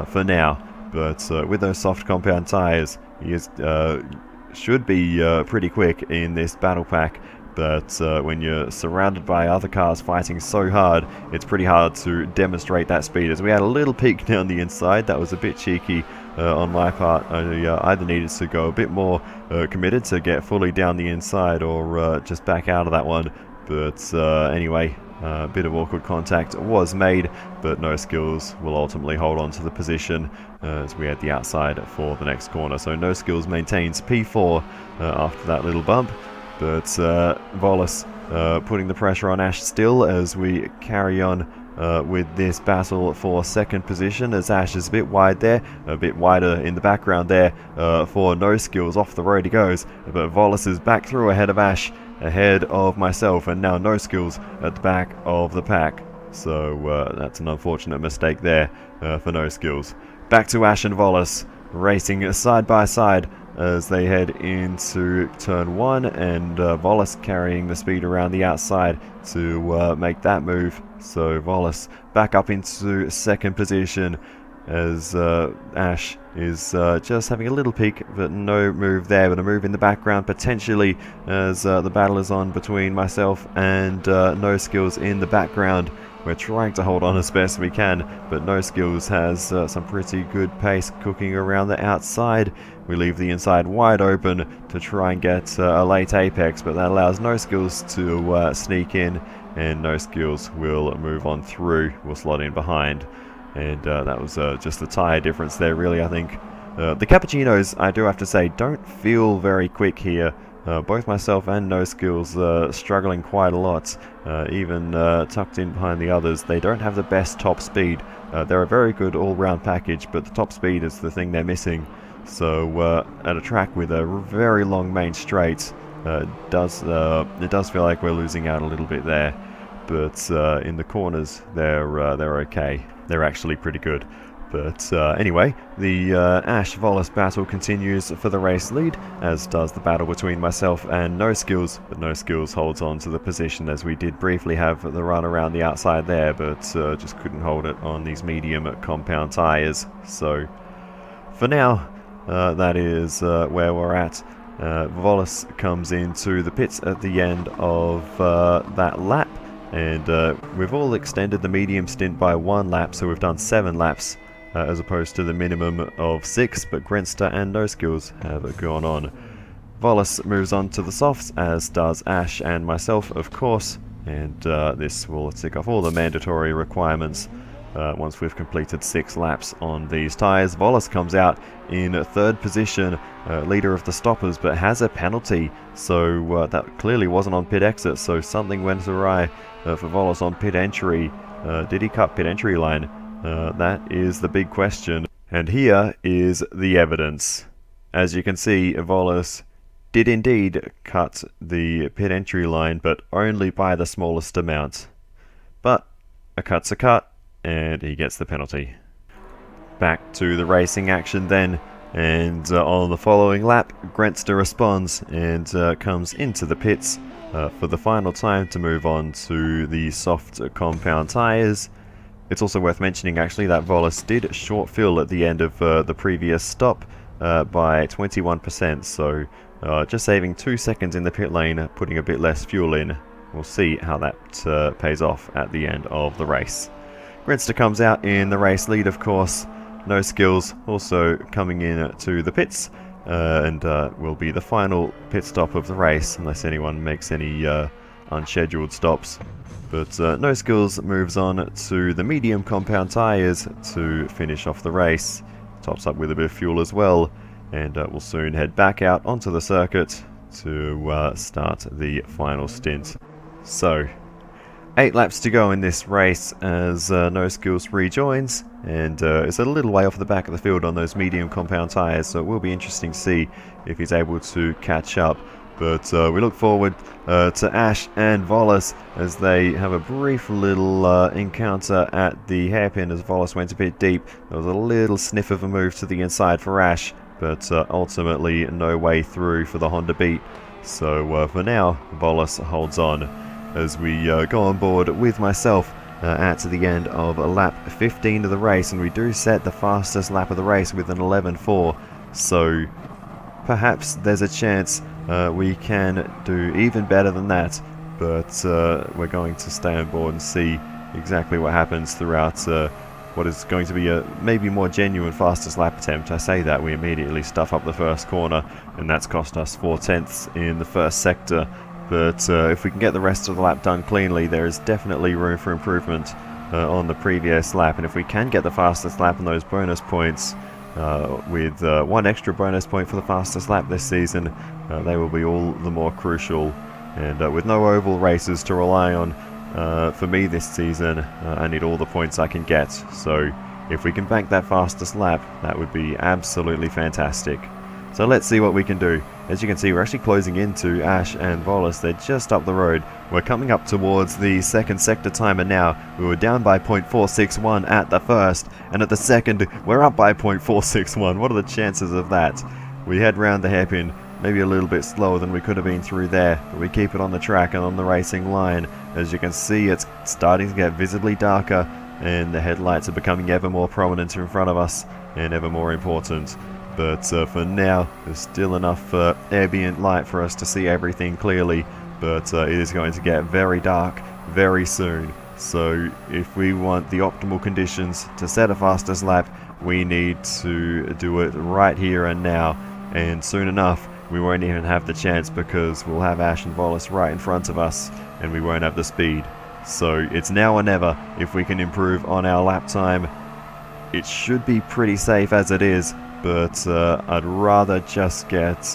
for now. But with those soft compound tyres, he is should be pretty quick in this battle pack, but when you're surrounded by other cars fighting so hard, it's pretty hard to demonstrate that speed. As we had a little peek down the inside, that was a bit cheeky on my part. I either needed to go a bit more committed to get fully down the inside, or just back out of that one. But anyway, a bit of awkward contact was made, but No Skills will ultimately hold on to the position as we head the outside for the next corner. So No Skills maintains P4 after that little bump, but Volis putting the pressure on Ash still as we carry on with this battle for second position, as Ash is a bit wide there, a bit wider in the background there for No Skills. Off the road he goes, but Volis is back through ahead of Ash, ahead of myself, and now No Skills at the back of the pack. So that's an unfortunate mistake there for No Skills. Back to Ash and Volis racing side by side as they head into turn 1, and Volis carrying the speed around the outside to make that move. So Volis back up into second position as Ash is just having a little peek, but no move there, but a move in the background potentially as the battle is on between myself and No Skills in the background. We're trying to hold on as best we can, but No Skills has some pretty good pace cooking around the outside. We leave the inside wide open to try and get a late apex, but that allows No Skills to sneak in, and No Skills will move on through, will slot in behind. And that was just the tyre difference there, really, I think. The Cappuccinos, I do have to say, don't feel very quick here. Both myself and No Skills struggling quite a lot, even tucked in behind the others. They don't have the best top speed. They're a very good all-round package, but the top speed is the thing they're missing. So at a track with a very long main straight, it does feel like we're losing out a little bit there. But in the corners, they're okay. They're actually pretty good. But anyway, the Ash-Volis battle continues for the race lead, as does the battle between myself and No Skills. But No Skills holds on to the position, as we did briefly have the run around the outside there, but just couldn't hold it on these medium compound tyres. So for now, that is where we're at. Volis comes into the pits at the end of that lap, and we've all extended the medium stint by 1 lap, so we've done 7 laps. As opposed to the minimum of 6, but Grenster and No Skills have gone on. Volis moves on to the softs, as does Ash and myself, of course, and this will tick off all the mandatory requirements once we've completed 6 laps on these tyres. Volis comes out in 3rd position, leader of the stoppers, but has a penalty, so that clearly wasn't on pit exit, so something went awry for Volis on pit entry. Did he cut pit entry line? That is the big question, and here is the evidence. As you can see, Volis did indeed cut the pit entry line, but only by the smallest amount. But a cut's a cut, and he gets the penalty. Back to the racing action then, and on the following lap, Grenster responds and comes into the pits for the final time to move on to the soft compound tyres. It's also worth mentioning actually that Volis did short fill at the end of the previous stop by 21%, so just saving 2 seconds in the pit lane, putting a bit less fuel in. We'll see how that pays off at the end of the race. Grenster comes out in the race lead, of course. No Skills also coming in to the pits, and will be the final pit stop of the race, unless anyone makes any unscheduled stops. But No Skills moves on to the medium compound tyres to finish off the race. Tops up with a bit of fuel as well, and we'll soon head back out onto the circuit to start the final stint. So, 8 laps to go in this race as No Skills rejoins, and it's a little way off the back of the field on those medium compound tyres, so it will be interesting to see if he's able to catch up. But we look forward to Ash and Volis as they have a brief little encounter at the hairpin as Volis went a bit deep. There was a little sniff of a move to the inside for Ash, but ultimately no way through for the Honda Beat. So for now, Volis holds on as we go on board with myself at the end of lap 15 of the race, and we do set the fastest lap of the race with an 11.4. So perhaps there's a chance we can do even better than that, but we're going to stay on board and see exactly what happens throughout what is going to be a maybe more genuine fastest lap attempt. I say that, we immediately stuff up the first corner, and that's cost us 4/10 in the first sector, but if we can get the rest of the lap done cleanly, there is definitely room for improvement on the previous lap, and if we can get the fastest lap and those bonus points, with 1 extra bonus point for the fastest lap this season, they will be all the more crucial. And with no oval races to rely on for me this season, I need all the points I can get. So if we can bank that fastest lap, that would be absolutely fantastic. So let's see what we can do. As you can see, we're actually closing into Ash and Volis. They're just up the road. We're coming up towards the second sector timer now. We were down by 0.461 at the first, and at the second, we're up by 0.461. What are the chances of that? We head round the hairpin, maybe a little bit slower than we could have been through there, but we keep it on the track and on the racing line. As you can see, it's starting to get visibly darker, and the headlights are becoming ever more prominent in front of us, and ever more important. But for now, there's still enough ambient light for us to see everything clearly, but it is going to get very dark very soon. So if we want the optimal conditions to set a fastest lap, we need to do it right here and now, and soon enough we won't even have the chance because we'll have Ash and Volis right in front of us and we won't have the speed. So it's now or never. If we can improve on our lap time, it should be pretty safe as it is, but I'd rather just get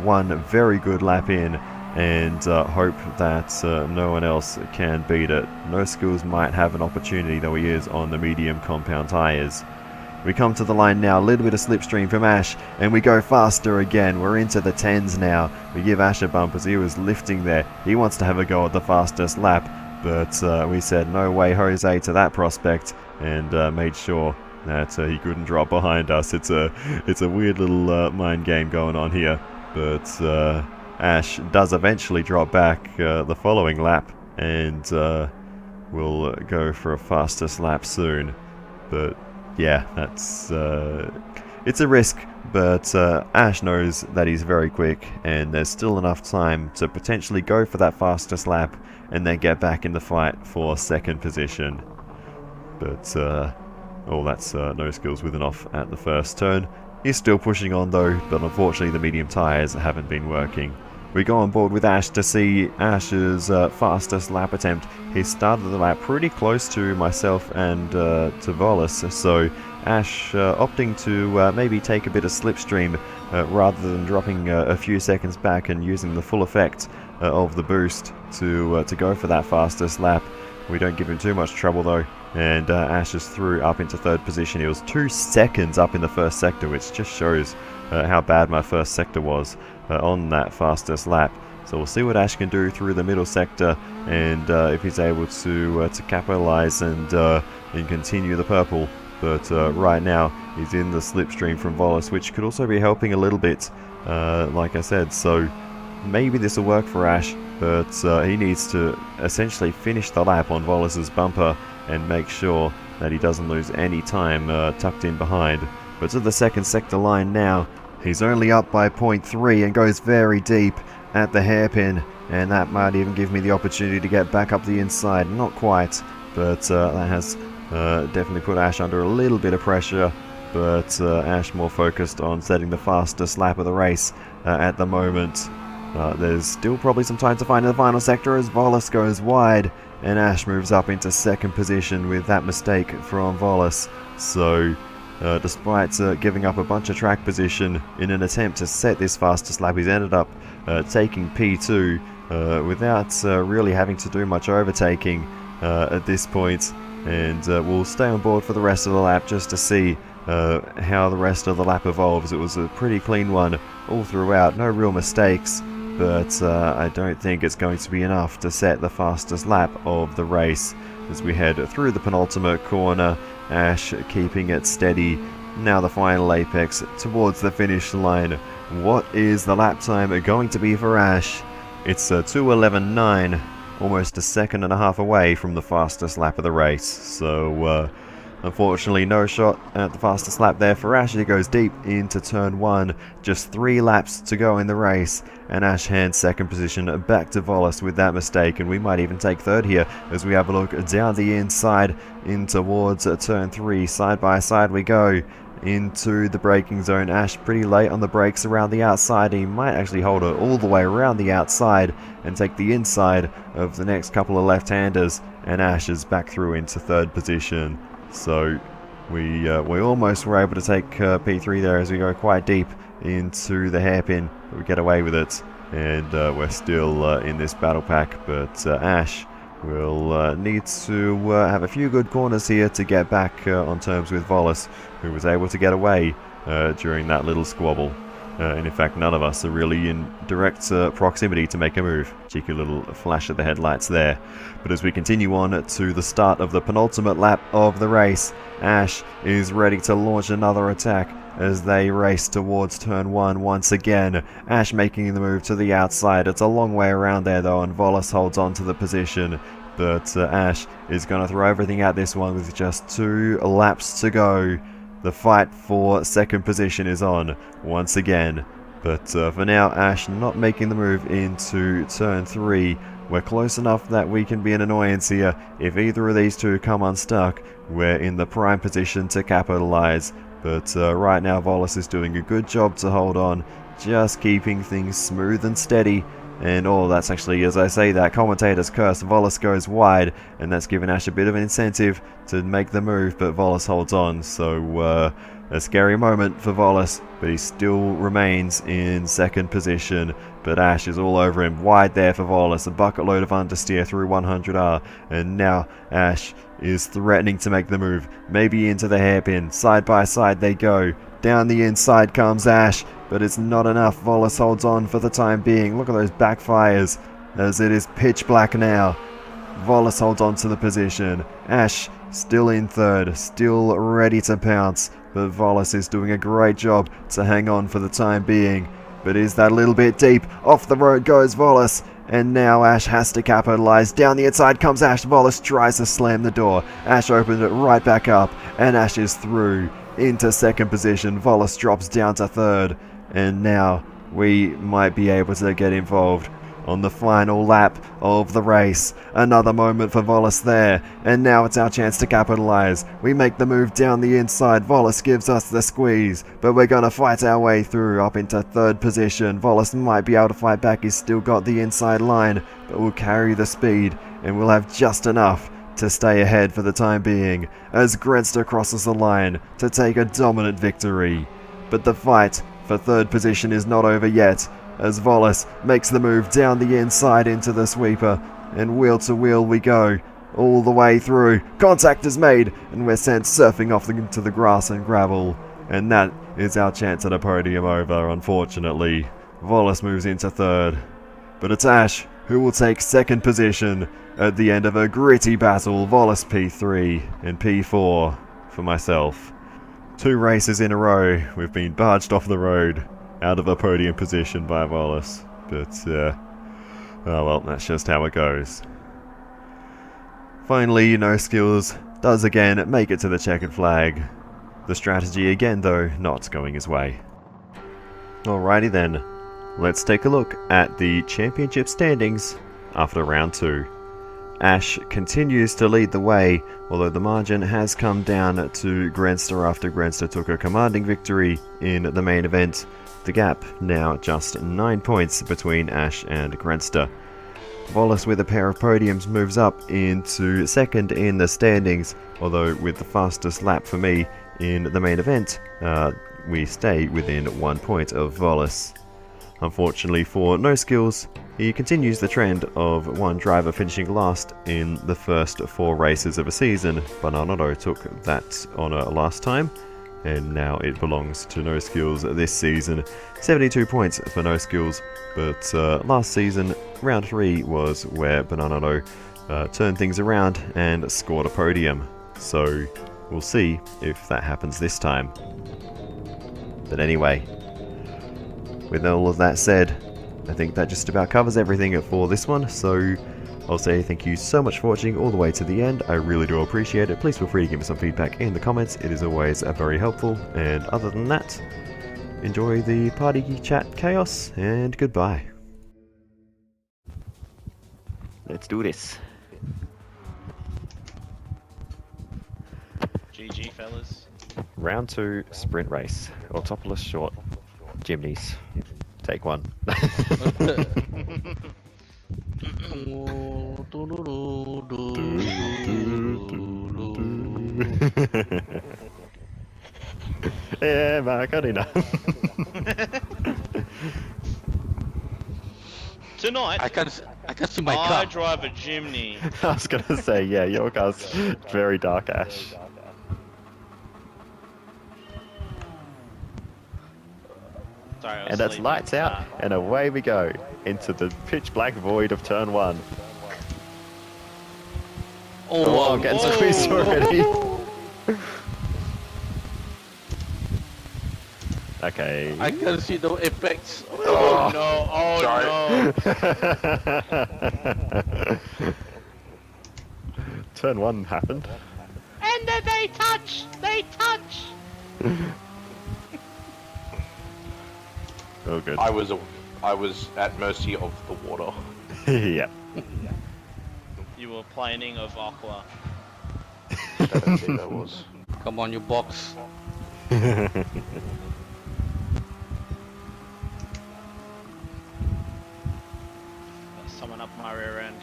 one very good lap in and hope that no one else can beat it. No Skills might have an opportunity, though he is on the medium compound tyres. We come to the line now, a little bit of slipstream from Ash, and we go faster again. We're into the 10s now. We give Ash a bump as he was lifting there. He wants to have a go at the fastest lap, but we said no way Jose to that prospect, and made sure that he couldn't drop behind us. It's a weird little mind game going on here, but Ash does eventually drop back the following lap, and we'll go for a fastest lap soon. But yeah, that's it's a risk, but Ash knows that he's very quick, and there's still enough time to potentially go for that fastest lap and then get back in the fight for second position. But oh, that's No Skills with an off at the first turn. He's still pushing on though, but unfortunately the medium tyres haven't been working. We go on board with Ash to see Ash's fastest lap attempt. He started the lap pretty close to myself and to Volis, so Ash opting to maybe take a bit of slipstream rather than dropping a few seconds back and using the full effect of the boost to go for that fastest lap. We don't give him too much trouble though, and Ash is through up into third position. He was 2 seconds up in the first sector, which just shows how bad my first sector was on that fastest lap. So we'll see what Ash can do through the middle sector, and if he's able to capitalize and continue the purple. But right now he's in the slipstream from Volis, which could also be helping a little bit, like I said. So maybe this will work for Ash, but he needs to essentially finish the lap on Volis's bumper and make sure that he doesn't lose any time tucked in behind. But to the second sector line now, he's only up by 0.3 and goes very deep at the hairpin, and that might even give me the opportunity to get back up the inside. Not quite, but that has definitely put Ash under a little bit of pressure, but Ash more focused on setting the fastest lap of the race at the moment. There's still probably some time to find in the final sector as Volis goes wide, and Ash moves up into second position with that mistake from Volis. So despite giving up a bunch of track position in an attempt to set this fastest lap, he's ended up taking P2 without really having to do much overtaking at this point. And we'll stay on board for the rest of the lap just to see how the rest of the lap evolves. It was a pretty clean one all throughout, no real mistakes, but I don't think it's going to be enough to set the fastest lap of the race as we head through the penultimate corner. Ash keeping it steady. Now the final apex towards the finish line. What is the lap time going to be for Ash? It's 2:11.9, almost a second and a half away from the fastest lap of the race. So unfortunately no shot at the fastest lap there for Ash. He goes deep into turn 1. Just 3 laps to go in the race, and Ash hands second position back to Volis with that mistake, and we might even take third here as we have a look down the inside in towards turn 3. Side by side we go into the braking zone. Ash pretty late on the brakes around the outside. He might actually hold it all the way around the outside and take the inside of the next couple of left-handers, and Ash is back through into third position. So we almost were able to take P3 there as we go quite deep into the hairpin, but we get away with it, and we're still in this battle pack. But Ash will need to have a few good corners here to get back on terms with Volis, who was able to get away during that little squabble. And in fact, none of us are really in direct proximity to make a move. Cheeky little flash of the headlights there. But as we continue on to the start of the penultimate lap of the race, Ash is ready to launch another attack as they race towards turn 1 once again. Ash making the move to the outside. It's a long way around there though, and Volis holds on to the position. But Ash is going to throw everything at this one with just 2 laps to go. The fight for second position is on once again. But for now, Ash not making the move into turn 3. We're close enough that we can be an annoyance here. If either of these two come unstuck, we're in the prime position to capitalize. But right now, Volas is doing a good job to hold on, just keeping things smooth and steady. And that's actually, as I say that, commentator's curse. Volas goes wide, and that's given Ash a bit of an incentive to make the move, but Volas holds on. So a scary moment for Volas, but he still remains in second position. But Ash is all over him, wide there for Volas, a bucket load of understeer through 100R, and now Ash is threatening to make the move, maybe into the hairpin. Side by side they go. Down the inside comes Ash, but it's not enough. Volas holds on for the time being. Look at those backfires as it is pitch black now. Volas holds on to the position. Ash still in third, still ready to pounce, but Volas is doing a great job to hang on for the time being. But is that a little bit deep? Off the road goes Volas, and now Ash has to capitalize. Down the inside comes Ash. Volas tries to slam the door. Ash opens it right back up, and Ash is through into second position. Volas drops down to third, and now we might be able to get involved on the final lap of the race. Another moment for Volas there, and now it's our chance to capitalize. We make the move down the inside. Volas gives us the squeeze, but we're going to fight our way through up into third position. Volas might be able to fight back. He's still got the inside line, but we'll carry the speed, and we'll have just enough to stay ahead for the time being as Grenster crosses the line to take a dominant victory. But the fight for third position is not over yet, as Volas makes the move down the inside into the sweeper, and wheel to wheel we go, all the way through. Contact is made, and we're sent surfing off into the grass and gravel, and that is our chance at a podium over, unfortunately. Volas moves into third, but it's Ash who will take second position at the end of a gritty battle. Volas P3 and P4 for myself. 2 races in a row, we've been barged off the road out of a podium position by Volas, but oh well, that's just how it goes. Finally, No Skills does again make it to the checkered flag. The strategy again though not going his way. Alrighty then, let's take a look at the championship standings after round 2. Ash continues to lead the way, although the margin has come down to Grenster after Grenster took a commanding victory in the main event. The gap now just 9 points between Ash and Grenster. Volas with a pair of podiums moves up into second in the standings, although with the fastest lap for me in the main event, we stay within 1 point of Volas. Unfortunately for No Skills, he continues the trend of one driver finishing last in the first 4 races of a season. Bananotto took that honour last time, and now it belongs to No Skills this season. 72 points for No Skills, but last season, round 3 was where Bananotto turned things around and scored a podium. So we'll see if that happens this time. But anyway, with all of that said, I think that just about covers everything for this one, so I'll say thank you so much for watching all the way to the end. I really do appreciate it. Please feel free to give me some feedback in the comments. It is always very helpful. And other than that, enjoy the party chat chaos, and goodbye. Let's do this. GG, fellas. Round 2 sprint race. Autopolis short. Jimnys. Take 1. Yeah, Macarena. Tonight, I can see my I car. drive a Jimny. I was gonna say, yeah, your car's very dark ash. Sorry, I was And that's sleeping. lights out, and away we go into the pitch black void of turn 1. Oh, I'm getting squeezed already. Okay. I can see the apex. Oh no, oh no. Turn 1 happened. And then they touch! They touch! Oh, good. I was at mercy of the water. Yeah. You were planing of Aqua. I don't think I was. Come on, you box. There's someone up my rear end.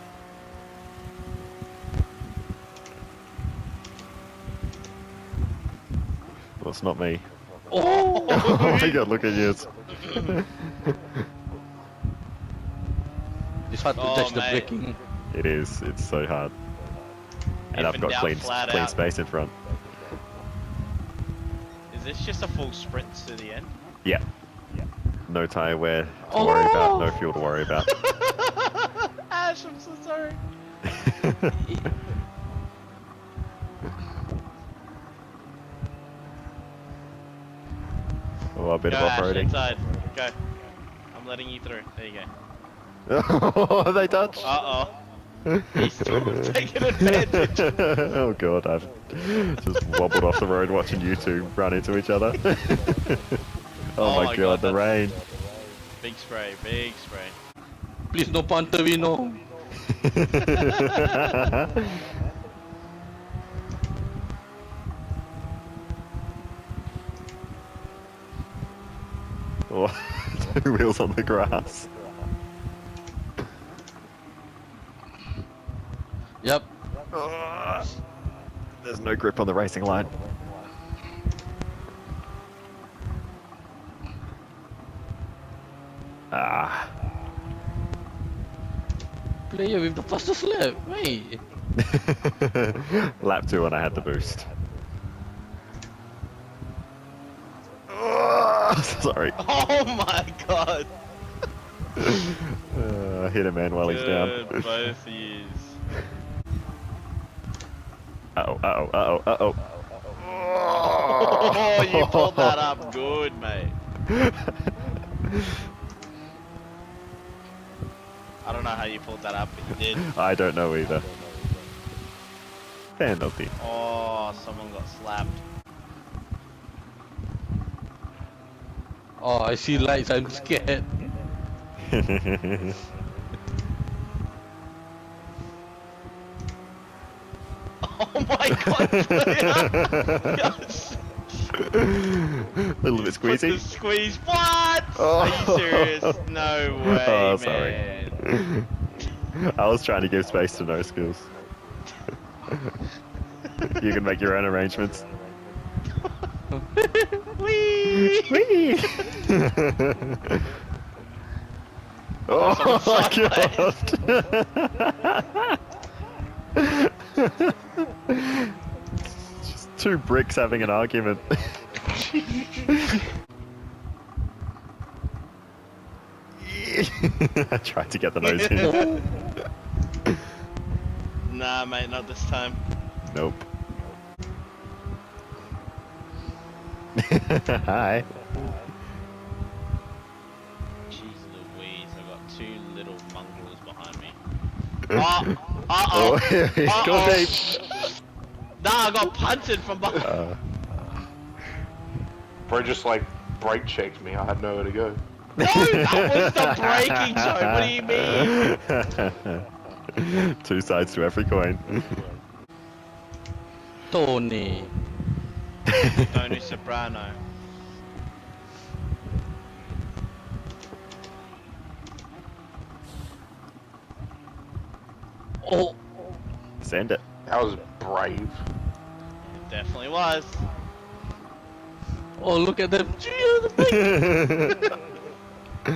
Well, it's not me. Oh! Oh my god, look at you. It's hard to Oh, judge the mate. braking. It is. It's so hard. And I've Even got down, clean flat out. space in front. Is this just a full sprint to the end? Yeah. No tyre wear to worry about. No fuel to worry about. Ash, I'm so sorry. Oh, a bit Go, of Ash, off-roading. inside. Go. I'm letting you through. There you go. Oh, they touched. Uh-oh. He's taking advantage. Oh god, I've just wobbled off the road watching you two run into each other. Oh, my god, the rain. Big spray, big spray. Please no Pantavino. Oh, 2 wheels on the grass. Yep. Oh, there's no grip on the racing line. Ah. Player with the fastest lap. Hey. Lap 2 and I had the boost. Oh, sorry. Oh my god. Hit a man while he's down. Good, both years. Uh-oh, uh-oh, uh-oh, uh-oh. Oh, you pulled that up good, mate. I don't know how you pulled that up, but you did. I don't know either. Penalty. Oh, someone got slapped. Oh, I see lights. I'm scared. Oh my god! A little bit squeezy. The squeeze. What? Oh. Are you serious? No way, Oh, sorry. man. I was trying to give space to no skills. You can make your own arrangements. Whee! Whee! Oh my god! Just 2 bricks having an argument. I tried to get the nose in. Nah, mate, not this time. Nope. Hi. Jeez Louise, I've got 2 little mongrels behind me. Oh, he's gone deep. Nah, I got punted from behind. Bro just like brake checked me. I had nowhere to go. No, that was the braking zone. What do you mean? 2 sides to every coin. Tony. Tony Soprano. Oh. Send it. That was brave. It definitely was. Oh, look at them. Oh,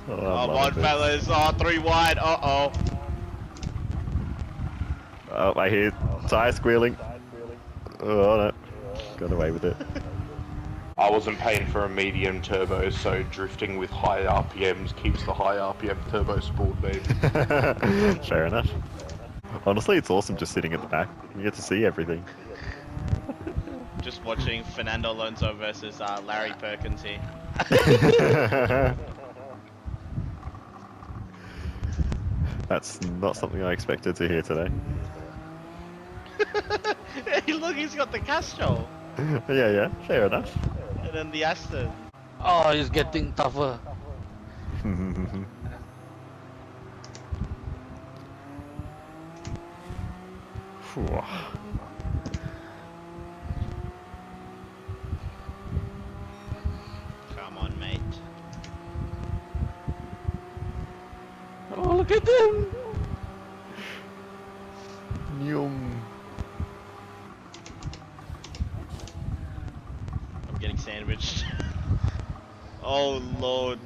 Come on, fellas. Oh, 3 wide. Uh-oh. Oh, I hear tire squealing. Oh no, got away with it. I wasn't paying for a medium turbo, so drifting with high RPMs keeps the high RPM turbo sport made. Fair enough. Honestly, it's awesome just sitting at the back. You get to see everything. Just watching Fernando Alonso versus Larry Perkins here. That's not something I expected to hear today. Hey, look, he's got the Castrol. Yeah, fair enough. And then the Aston. Oh, it's getting tougher. Phew. Come on, mate. Oh, look at them! Yum. I'm getting sandwiched. Oh lord.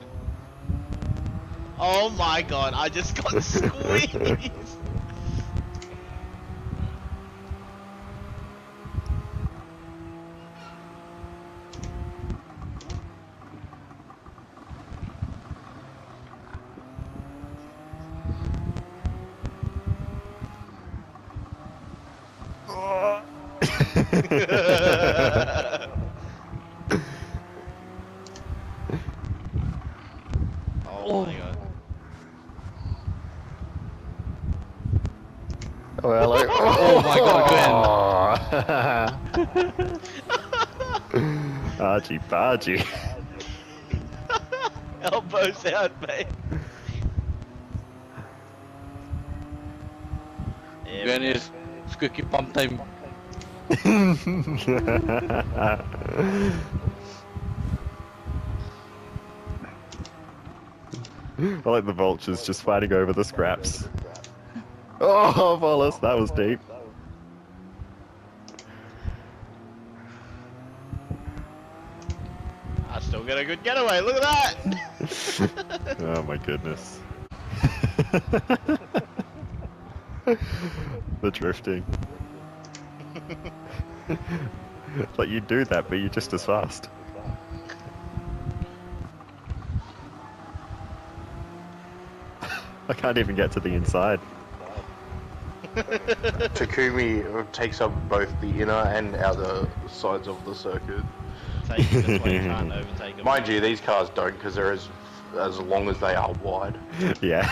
Oh my god, I just got squeezed. Oh my god. Oh, hello. Oh my god, Archie Bargy. Elbows out, mate. Yeah, Gwen is squeaky pump time. I like the vultures just fighting over the scraps. Oh, Wallace, that was deep. I still get a good getaway, look at that! Oh my goodness. The drifting. Like you do that, but you're just as fast. I can't even get to the inside. Takumi takes up both the inner and outer sides of the circuit. That's why you can't overtake them. Mind you, these cars don't because they're as long as they are wide. Yeah.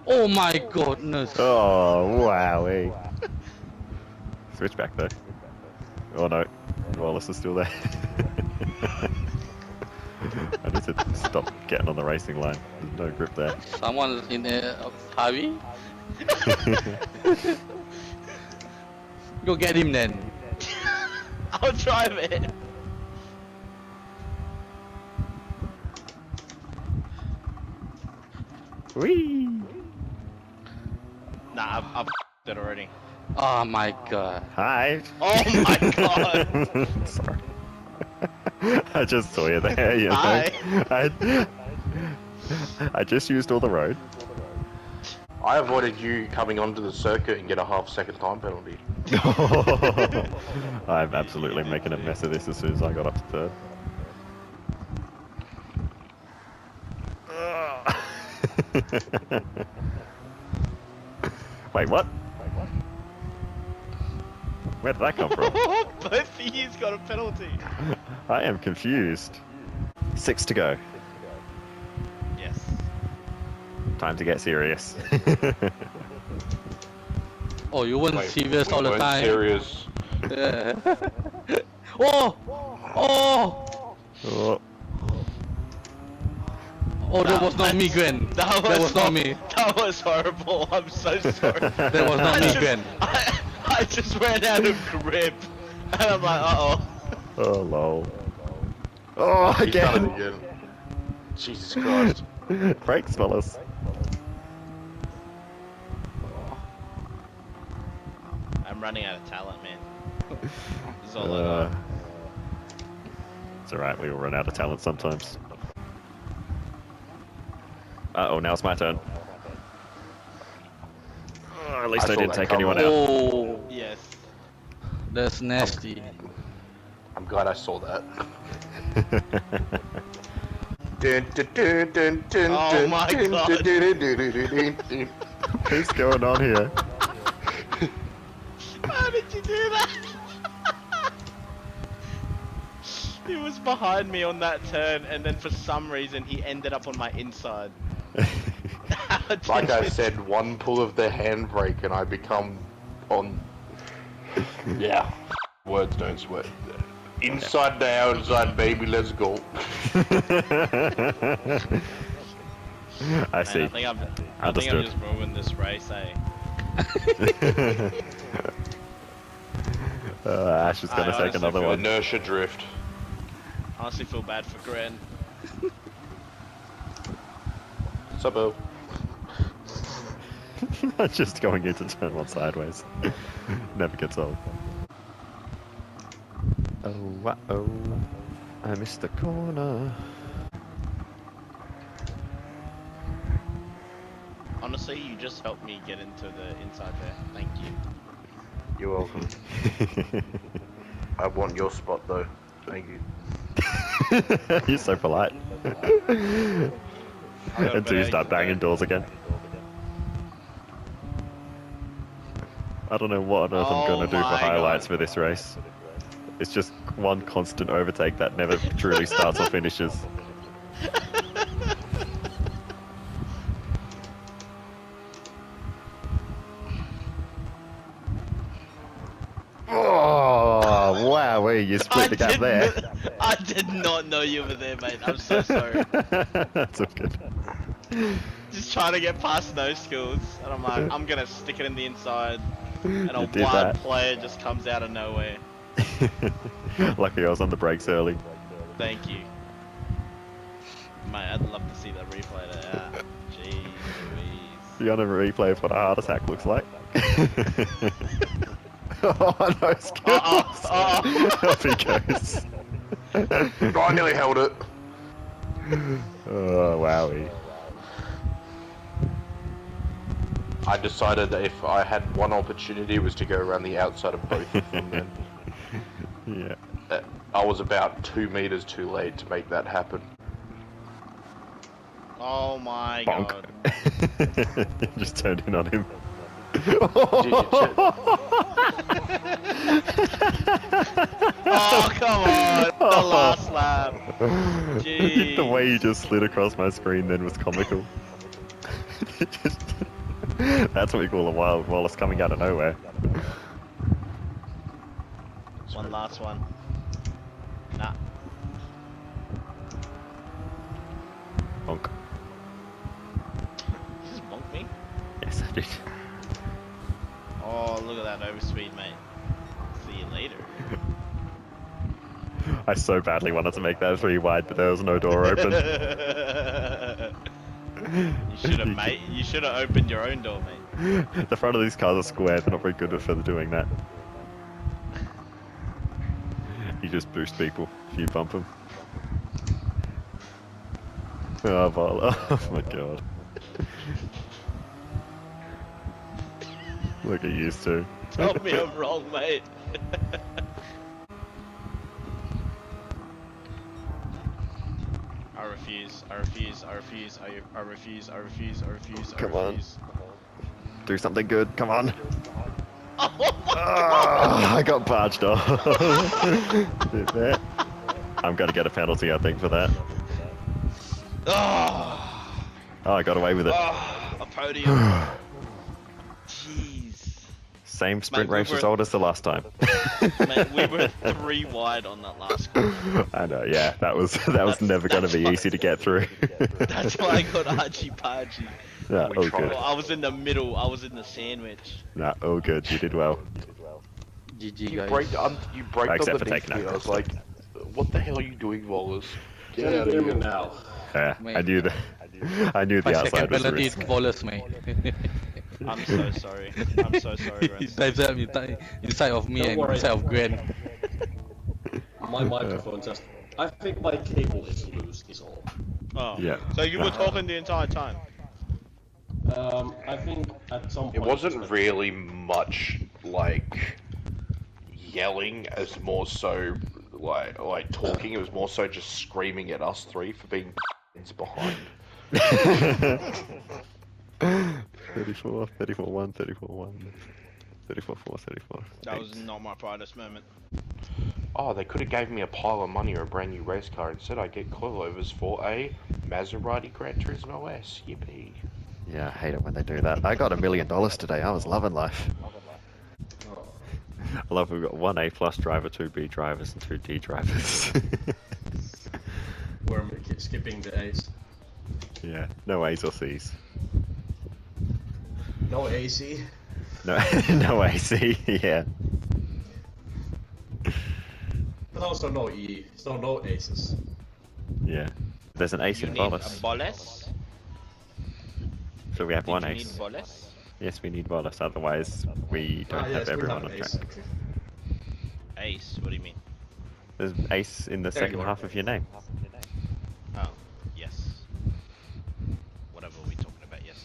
Oh my goodness. Oh, wowie. Switch back though. Oh no, Wallace is still there. I need to stop getting on the racing line. There's no grip there. Someone in a Harvey? Go get him then. I'll drive it. Whee! Nah, I've it already. Oh my god. Hi. Oh my god. Sorry. I just saw you there, you know. Hi. I just used all the road. I avoided you coming onto the circuit and get a half-second time penalty. I'm absolutely making a mess of this as soon as I got up to third. Wait, what? Where did that come from? Both of you got a penalty. I am confused. 6 to go. Yes. Time to get serious. Oh, you weren't Wait, serious we all the weren't time. serious. Yeah. Oh! Oh! Oh, Oh, that was not me, Gwen. That was not me. That was horrible. I'm so sorry. That was not me, Gwen. I just ran out of grip. And I'm like, uh-oh. oh lol. Oh, He's done again. it again. Jesus Christ. Brakes, fellas. I'm running out of talent, man. This is all I got. It's alright, we all run out of talent sometimes. Uh-oh, now it's my turn. Oh, at least I I saw didn't that take coming. anyone out. Oh, Yes. that's nasty. I'm glad I saw that. Dun, dun, dun, dun, dun, Oh dun, my dun, God. dun, dun, dun, dun, dun, dun. What's going on here? How did you do that? He was behind me on that turn, and then for some reason he ended up on my inside. How did Like I you- said, one pull of the handbrake and I become on. Yeah. Words don't sweat. Inside the outside, baby, let's go. I see. Man, I think I've Understood. just ruined this race, eh? Ash is going to take another one. Inertia drift. I honestly feel bad for Gren. Suburb. Just going into turn one sideways. Never gets old. Oh, uh-oh. I missed the corner. Honestly, you just helped me get into the inside there. Thank you. You're welcome. I want your spot though. Thank you. You're so polite. Until you start banging doors again. I don't know what on earth I'm gonna do for highlights for this race. It's just one constant overtake that never truly starts or finishes. Oh, wow, you split the gap there. I did not know you were there, mate. I'm so sorry. That's all good. Just trying to get past no skills, and I'm like, I'm gonna stick it in the inside, and a did wild that. player just comes out of nowhere. Lucky I was on the brakes early. Thank you. Mate, I'd love to see that replay there. Jeez Louise. You want a replay of what a heart attack looks like? Oh, no skills! Off he goes. I nearly held it. Oh, wowie. I decided that if I had one opportunity, it was to go around the outside of both of them then. Yeah. I was about 2 meters too late to make that happen. Oh my Bonk. god. Just turned in on him. Oh, come on! The last lap. Jeez. The way you just slid across my screen then was comical. That's what we call a wild Wallace coming out of nowhere. One last one. Nah. Bonk. You just bonked me? Yes, I did. Oh, look at that overspeed, mate. See you later. I so badly wanted to make that 3 wide, but there was no door open. You should have opened your own door, mate. The front of these cars are square, they're not very good for doing that. You just boost people if you bump them. Oh, oh my god. Look at you two. Tell me I'm wrong, mate. I refuse. I refuse. I refuse. I refuse. I refuse. I refuse. I Come on. refuse. Do something good, come on. Oh my I got barged off. There. I'm gonna get a penalty, I think, for that. Oh, Oh, I got away with it. a podium. Jeez. Same sprint Mate, we race were- result as the last time. Mate, we were 3 wide on that last corner. I know, yeah, that was never gonna be easy to get through. That's why I got argy-pargy. Yeah, We oh tried. good. I was in the middle. I was in the sandwich. Nah, oh good, you did well. GG You guys. braked Except for underneath taking me. out I was like, what the hell are you doing, Wallace? Get Can out you of hear me here. now? Yeah, Mate. I knew the 5 outside second was the penalty risk. to Wallace, mate. I'm so sorry. I'm so sorry, He Ren. dives up inside of me Don't and worry. inside of Gwen. My microphone just... I think my cable is loose, is all. Oh. Yeah. So you were talking the entire time? I think at some point... It wasn't really much like yelling, as more so like talking. It was more so just screaming at us three for being behind. 34, 34, 1, 34, 1, 34, 4, 34. That was not my proudest moment. Oh, they could have gave me a pile of money or a brand new race car. Instead, I get coilovers for a Maserati Gran Turismo S. Yippee! Yeah, I hate it when they do that. I got $1 million today. I was loving life. Oh, I love we've got 1 A+ driver, 2 B drivers, and 2 D drivers. we're skipping the A's. Yeah, no A's or C's. No AC. No, no AC. Yeah. But also no E, so no aces. Yeah. There's an ace You in need a Bolus, bolus. so we have Did one you ace. need bolus? Yes, we need Bolus, otherwise we don't have Yes, we everyone have on an track. ace. Ace. What do you mean? There's ace in the There you second are. half of your name. Oh, yes. Whatever we're talking about. Yes.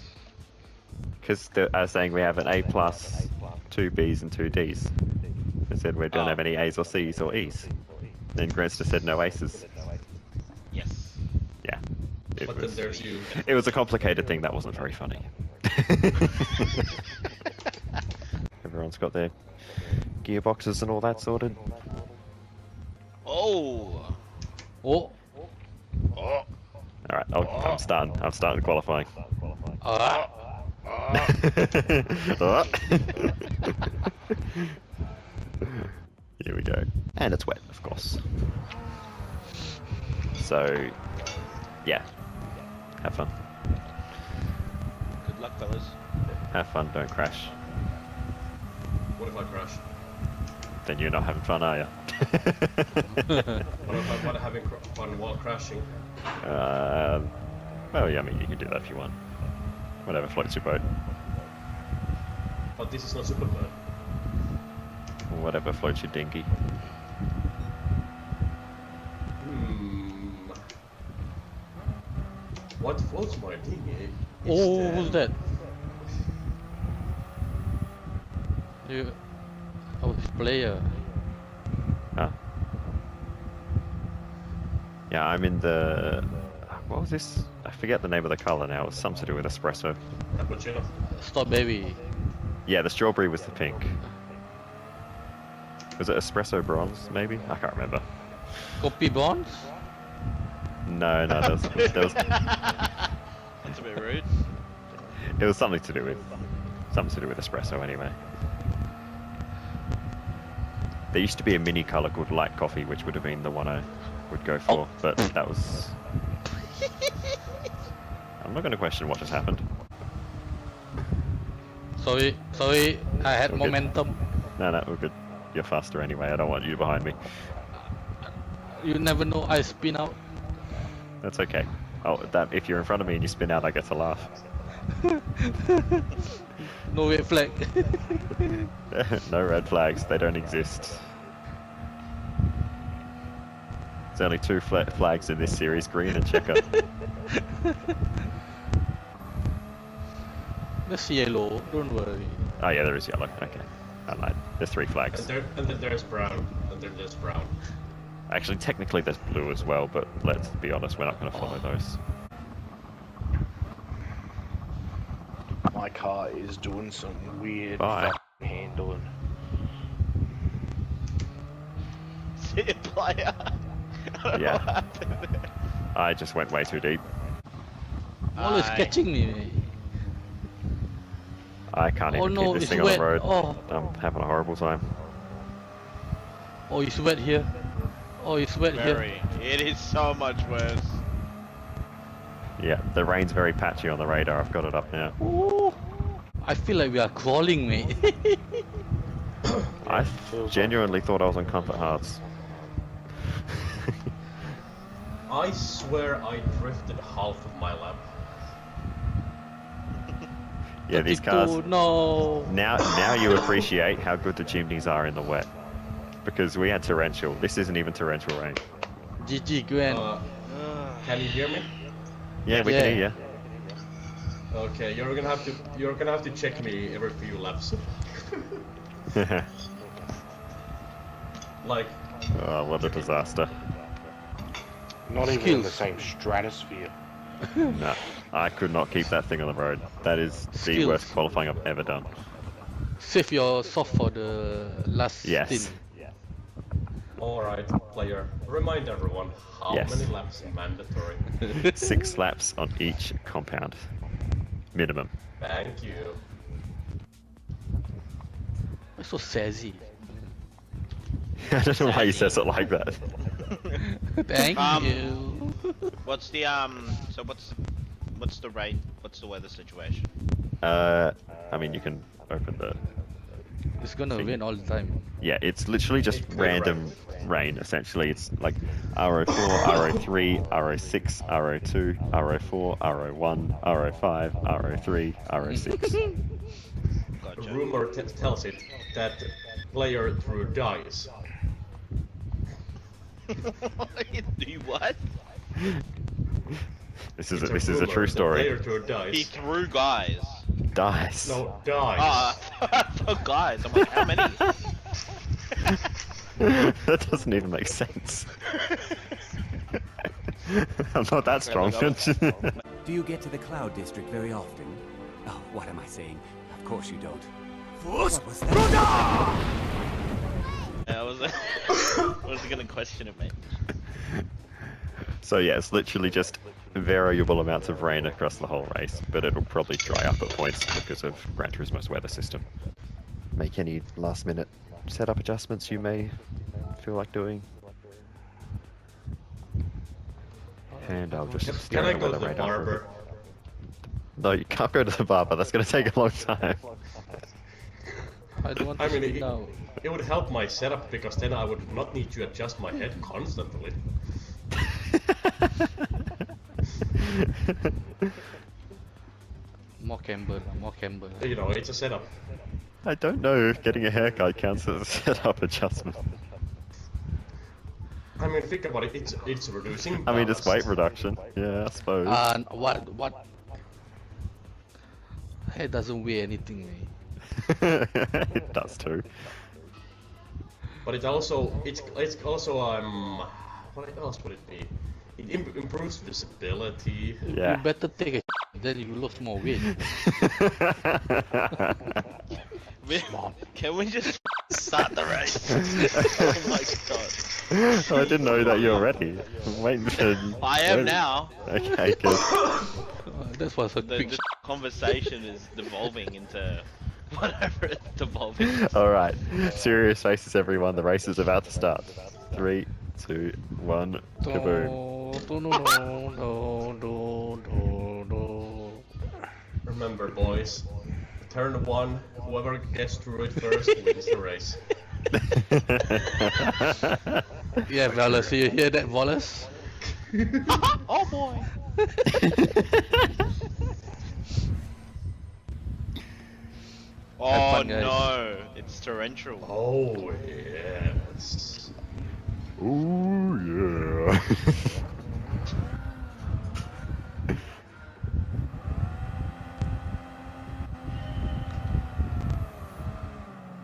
Because I was saying we have an A plus, 2 Bs and 2 Ds. I said we don't Oh. have any A's or C's or E's. Then Grants just said no aces. Yes. Yeah. It But then was, there's you. it was a complicated thing that wasn't very funny. Everyone's got their gearboxes and all that sorted. Oh. Oh. Oh. Alright, I'm starting qualifying. Ah. Here we go. And it's wet, of course. So, yeah. Have fun. Good luck, fellas. Have fun, don't crash. What if I crash? Then you're not having fun, are you? What if I'm not having fun while crashing? Well, yeah, I mean, you can do that if you want. Whatever floats your boat. But this is not Superbird. Whatever floats your dinghy. What floats my dinghy? Oh, who's that? You. Oh, player. Huh? Yeah, I'm in the... What was this? I forget the name of the colour now. It's something to do with espresso. Cappuccino. Strawberry. Yeah, the strawberry was the pink. Was it espresso bronze, maybe? I can't remember. Copy bonds? No, there was That's a bit rude. it was something to do with espresso anyway. There used to be a mini colour called light coffee, which would have been the one I would go for, but that was... I'm not going to question what just happened. Sorry, I had All good. momentum. No, we're good. You're faster anyway, I don't want you behind me. You never know, I spin out. That's okay. Oh, if you're in front of me and you spin out, I get to laugh. No red flag. No red flags, they don't exist. There's only two flags in this series, green and checker. That's yellow, don't worry. Oh yeah, there is yellow, okay. I lied. There's 3 flags. And then there's brown. And then there's brown. Actually, technically there's blue as well, but let's be honest, we're not going to follow those. My car is doing some weird Bye. handling. See you, player. I don't know Yeah. what happened. I just went way too deep. Always Aye. catching me. I can't Oh even no, keep this it's thing wet. on the road. Oh. I'm having a horrible time. Oh, it's wet here. Oh, it's wet here. Very. It is so much worse. Yeah, the rain's very patchy on the radar. I've got it up now. Ooh. I feel like we are crawling, mate. I genuinely thought I was on comfort hearts. I swear I drifted half of my lap. Yeah, these cars. Oh no. Now you appreciate how good the Jimnys are in the wet. Because we had torrential. This isn't even torrential rain. GG, Gwen. Can you hear me? Yeah, we can hear you. Okay, you're gonna have to check me every few laps. Like, Oh, what a disaster. Not even in the Skills. same stratosphere. No, I could not keep that thing on the road. That is the Skills. worst qualifying I've ever done. Save your soft for the last Yes. stint. alright, player. Remind everyone how Yes. many laps are mandatory. 6 laps on each compound. Minimum. Thank you. Why so sassy? I don't know why he says it like that. Thank Um, you. What's the so what's the rate? What's the weather situation? I mean, you can open the. It's gonna rain all the time. Yeah, it's literally just random rain, essentially. It's like RO4, RO3, RO6, RO2, RO4, RO1, RO5, RO3, RO6. Gotcha. Rumor tells it that player threw dice. Do what? This is It's a rumor. true The story. player threw dice. He threw guys. Dice. No, dice. I thought guys. I'm like, how many? That doesn't even make sense. I'm not that strong. Do you get to the Cloud District very often? Oh, what am I saying? Of course you don't. What was that? I was gonna question it, mate. So yeah, it's literally just variable amounts of rain across the whole race, but it'll probably dry up at points because of Gran Turismo's weather system. Make any last minute setup adjustments you may feel like doing. And I'll just Can stare I at the go to weather the radar for a bit. barber? No, you can't go to the barber, that's gonna take a long time. I don't want to I mean, speak now. it would help my setup because then I would not need to adjust my head constantly. More camber, more camber. You know, it's a setup. I don't know if getting a haircut counts as a setup adjustment. I mean, think about it. It's reducing. I mean, it's ballast. weight reduction. Yeah, I suppose. And what? Hair doesn't weigh anything, man. It does too. But it's also what else would it be? It improves visibility. Yeah. You better take a then you lose more weight. Can we just start the race? Oh my god. Oh, I didn't know that you were ready. I'm waiting for. I am now. Okay, good. That was a The quick. conversation is devolving into whatever it's devolving. Alright, serious faces everyone, the race is about to start. 3, 2, 1, kaboom. Remember, boys. Turn 1. Whoever gets through it first wins the race. Yeah, Wallace, you hear that, Wallace? Oh boy. Oh fun, guys. no, it's torrential. Oh yes. Ooh, yeah.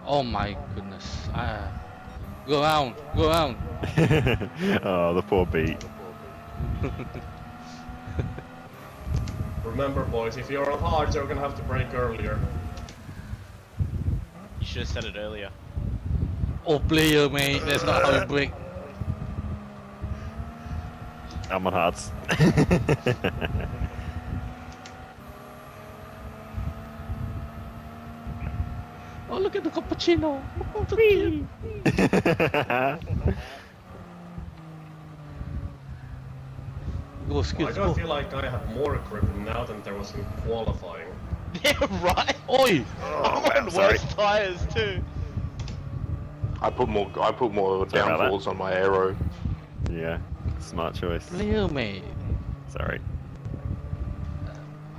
Oh my goodness. Go around, go around. Oh, the poor beat. Remember, boys, if you're on hard, you're gonna have to break earlier. You should have said it earlier. Oh, player, mate. That's not how you break. I'm on hearts. Oh, look at the cappuccino. Oh, so cute. Go, I skills, don't go. feel like I have more grip now than there was in qualifying. Yeah, right. Oi! Oh, I'm on sorry. worse tires too. I put more Sorry about that. downforce on my aero. Yeah, smart choice. Player, mate. Sorry.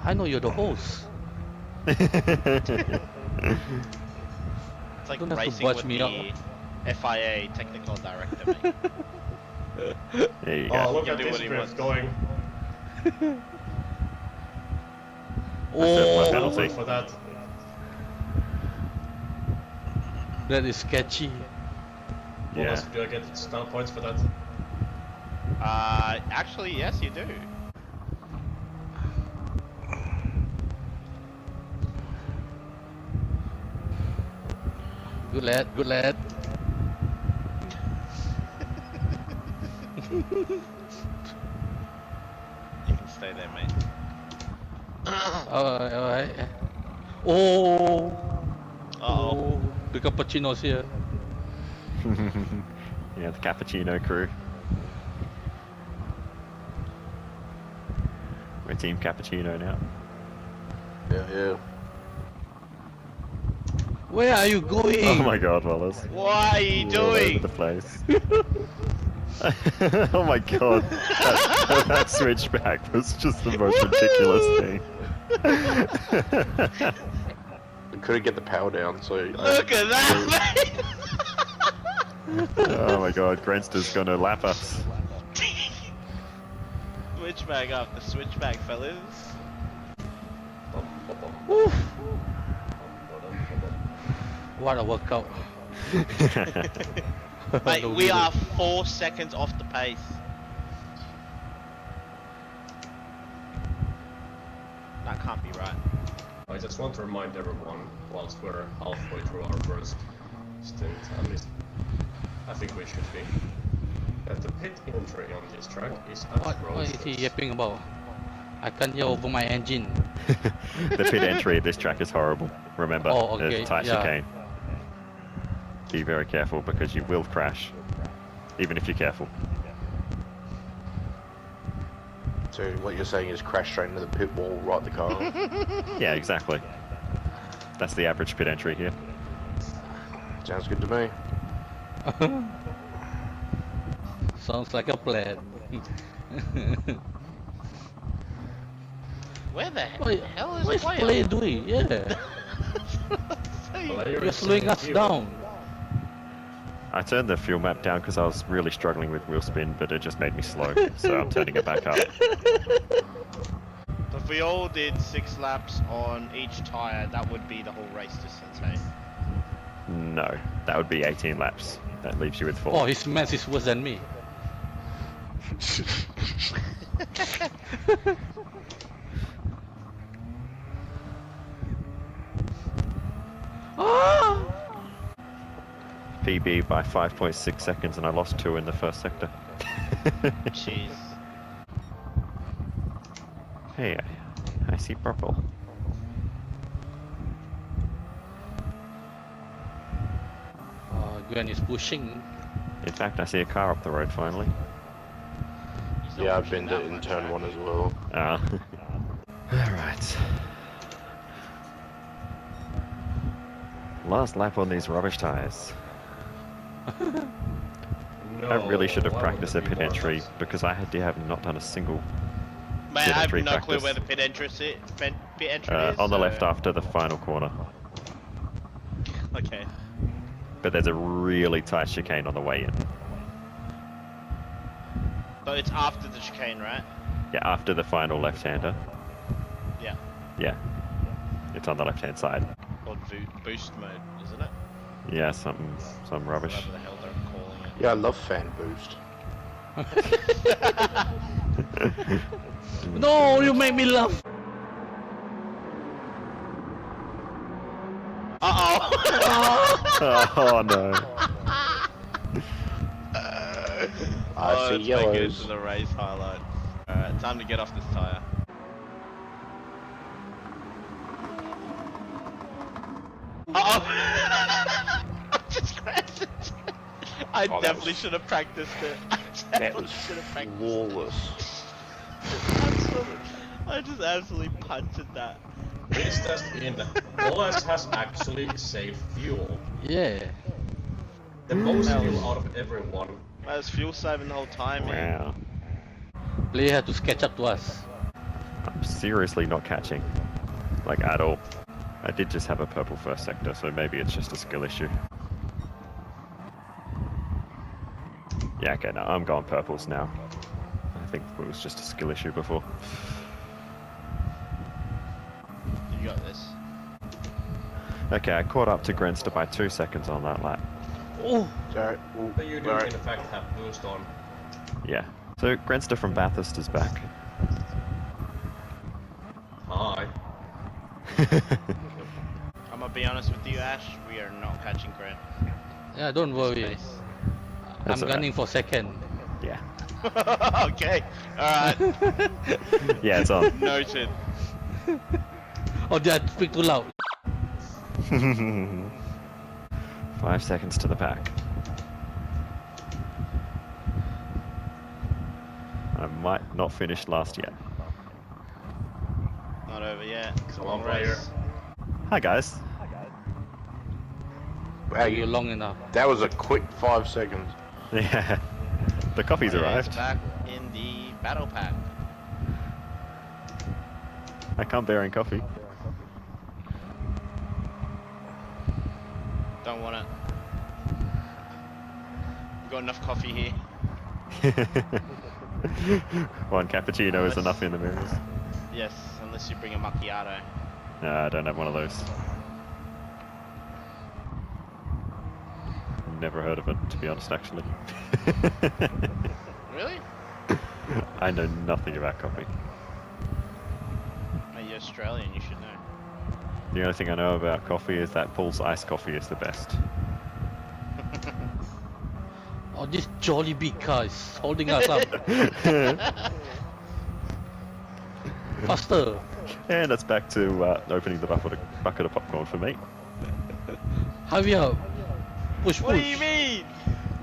I know you're the host. It's like Don't have to racing budge with me the FIA technical director, mate. There you Oh, go. look He'll at do this what he drift wants. going. That's my Oh, penalty. Wait for that. that is sketchy. Yeah. Bonus, do I get star points for that? Actually, yes, you do. Good lad, good lad. You can stay there, mate. Alright, alright. Oh, Uh-oh. the cappuccino's here. Yeah, the cappuccino crew. We're Team Cappuccino now. Yeah, yeah. Where are you going? Oh my god, Wallace. What are you You're all over doing? the place. Oh my god. That switchback was just the most ridiculous thing. I couldn't get the power down, so... Look at that, mate! Oh my god, Grenster's gonna lap us. Switchback up, the switchback, fellas. What a workout. Mate, No we video. are 4 seconds off the pace. That can't be right. I just want to remind everyone, whilst we're halfway through our first stint, at least I think we should be, that the pit entry on this track is What is he yapping about? I can't hear over my engine. The pit entry at this track is horrible. Remember, Oh, okay, there's a tight yeah. chicane. Be very careful because you will crash, even if you're careful. So what you're saying is crash straight into the pit wall, right the car off. Yeah, exactly. That's the average pit entry here. Sounds good to me. Sounds like a plan. Where the What hell is is Player? play doing? Yeah. You're slowing us down. I turned the fuel map down because I was really struggling with wheel spin, but it just made me slow, so I'm turning it back up. If we all did 6 laps on each tyre, that would be the whole race distance, hey? No, that would be 18 laps. That leaves you with 4. Oh, his math is worse than me. PB by 5.6 seconds, and I lost 2 in the first sector. Jeez. Hey, I see purple. Gwen is pushing. In fact, I see a car up the road finally. He's not Yeah, I've pushing been that in much, turn right? 1 as well. Alright. Last lap on these rubbish tyres. No, I really should have why would practiced there a be pit more entry laps? because I have not done a single Man, pit I have entry no clue practice. where the pit entry is. Pit entry is On the so- left after the final corner. Okay. But there's a really tight chicane on the way in. So it's after the chicane, right? Yeah, after the final left-hander. Yeah. Yeah. It's on the left-hand side. Called boost mode, isn't it? Yeah, some rubbish. Whatever the hell they're calling it. Yeah, I love fan boost. No, you make me laugh. Uh-oh! Oh no. I see let's make it yellows. into the race highlight. Alright, time to get off this tyre. Uh-oh! I just crashed it. I Oh, that definitely was- should have practiced it. I That definitely was should have practiced flawless. I just absolutely punched that. Please test in. Wallace has actually saved fuel. Yeah. The most fuel out of everyone. I was fuel saving the whole time, man. Wow. Player had to catch up to us. I'm seriously not catching. Like, at all. I did just have a purple first sector, so maybe it's just a skill issue. Yeah, okay, no, I'm going purples now. I think it was just a skill issue before. You got this. Okay, I caught up to Grenster by 2 seconds on that lap. Oh, Alright, So you do in fact have boost on. Yeah. So Grenster from Bathurst is back. Hi. I'm gonna be honest with you, Ash. We are not catching Grant. yeah, don't worry. Pace. That's I'm gunning for second. Yeah. Okay. Alright. Yeah, it's on. Noted. Oh, did I speak too loud? 5 seconds to the pack. I might not finish last yet. Not over yet. It's a Come long on, player. race. Hi guys. Wow, You're long enough. that was a quick 5 seconds. Yeah. The coffee's It's arrived. back in the battle pack. I can't bear in coffee. Don't want it. Got enough coffee here. One cappuccino is enough in the mirrors. Yes, unless you bring a macchiato. No, I don't have one of those. Never heard of it, to be honest, actually. Really? I know nothing about coffee. Mate, you're Australian, you should know. The only thing I know about coffee is that Paul's iced coffee is the best. Oh, this jolly big car is holding us up. Faster. And it's back to opening the bucket of popcorn for me. Hurry up. Push, What push. do you mean?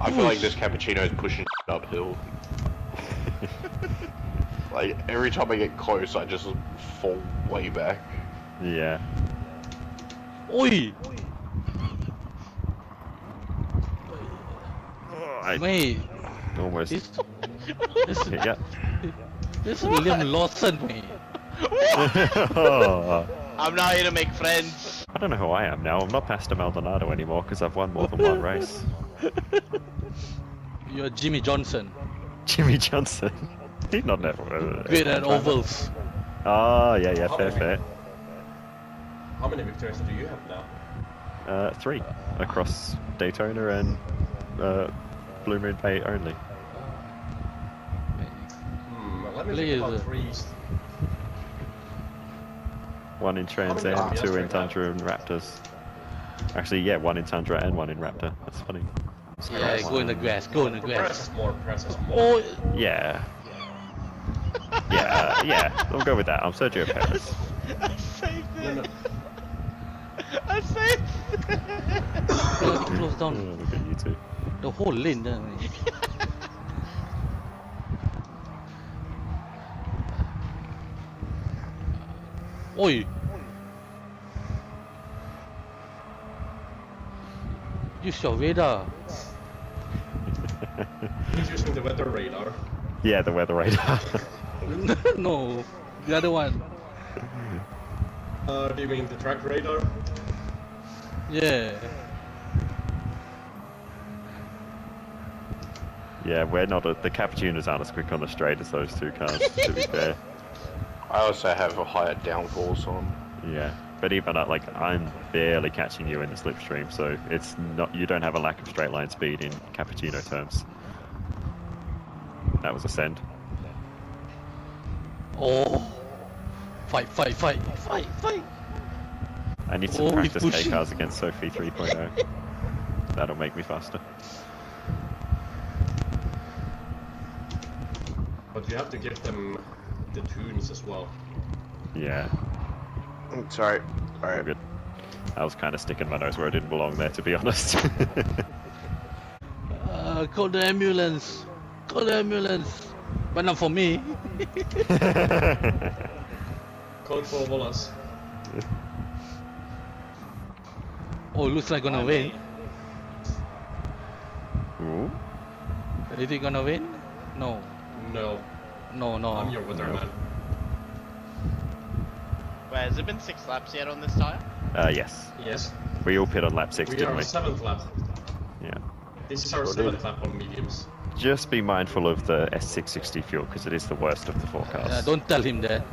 I feel like this cappuccino is pushing uphill. Like, every time I get close, I just fall way back. Yeah. Oi! I Mate, almost. this Yeah. is Liam Lawson, mate. Oh, I'm not here to make friends. I don't know who I am now. I'm not Pastor Maldonado anymore because I've won more than one race. You're Jimmy Johnson. Jimmy Johnson. He's not never. Great at ovals. Oh, yeah, fair. How many victories do you have now? 3 across Daytona and Blue Moon Bay only. Let me Please. think about 3. 1 in Trans Am, many 2 in Fiesta Tundra and Raptors. Actually, yeah, 1 in Tundra and 1 in Raptor. That's funny. Yeah, go in the grass, go in the Press grass. is more, press is more. Oh, Yeah. Yeah, we'll go with that. I'm Sergio Perez. I saved No, it. no. I saved it. bloody close Oh, down look at you two. the whole lane there, mate. Oi! Use your radar. He's using the weather radar. Yeah, the weather radar. No, the other one. Do you mean the track radar? Yeah. Yeah, we're not. The Cappuccinos aren't as quick on the straight as those 2 cars, to be fair. I also have a higher downforce on. Yeah, but even at, like, I'm barely catching you in the slipstream, so it's not. You don't have a lack of straight line speed in Cappuccino terms. That was a send. Oh. Fight. I need to Oh, he's practice pushing. K cars against Sophie 3.0. That'll make me faster. But you have to give them the tunes as well. Yeah, Sorry. all Alright. good. I was kind of sticking my nose where I didn't belong there, to be honest. Call the ambulance. Call the ambulance. But not for me. Code for Wallace. Oh, looks like gonna win. Ooh. Is he gonna win? No. No, No. I'm your weatherman. Wait, has it been 6 laps yet on this tire? Yes. Yes. We all pit on lap 6, We are didn't on we? 7th lap. Yeah. This is our 7th lap on mediums. Just be mindful of the S660 fuel, because it is the worst of the 4 cars. Don't tell him that.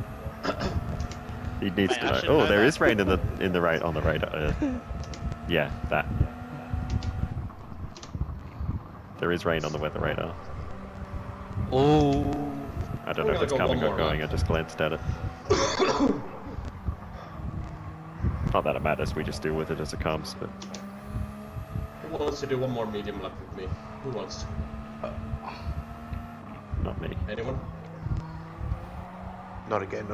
He needs Mate, to I know. should Oh, know there that. is rain on the radar. Yeah, that. There is rain on the weather radar. Oh. I don't know if it's We're gonna go coming one or more going. I lap. just glanced at it. Not that it matters. We just deal with it as it comes. But Who wants to do one more medium lap with me? Who wants? not me. Anyone? Not again.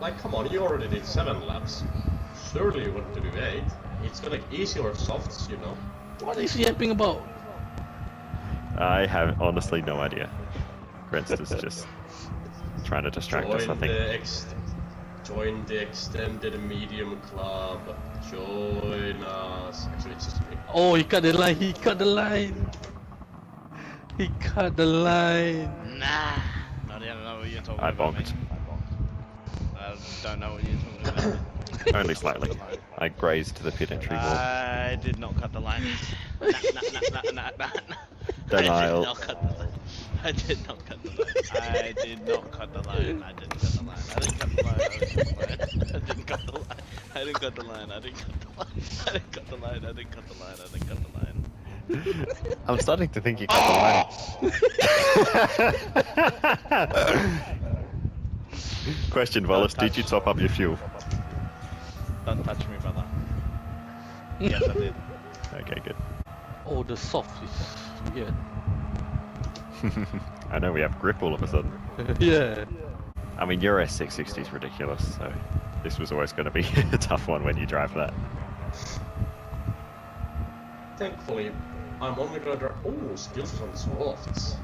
Like, come on, you already did 7 laps. Surely you want to do 8. It's gonna get easier softs, you know. What is he yapping about? I have honestly no idea. Grants is just trying to distract us, I Join think. the X Join the extended medium club. Join us. Actually, it's just me. Oh, he cut the line. He cut the line. He cut the line. Nah. I don't know what you're talking I about. bonked. I don't know what you're talking about. Only slightly. I grazed the pit entry wall. I did not cut the line. Nah. Denial. I did not cut the line. I didn't cut the line. I didn't cut the line. I didn't cut the line. I didn't cut the line. I didn't cut the line. I didn't cut the line. I didn't cut the line. I didn't cut the line. I didn't cut the line. I'm starting to think you cut the line. Question, Wallace, did you top up your fuel? Don't touch me, brother. Yes, I did. Okay, good. Oh, the soft is weird. I know we have grip all of a sudden. Yeah. I mean, your S660 is ridiculous, so this was always going to be a tough one when you drive that. Thankfully, I'm only gonna drive. Oh, skills on softs.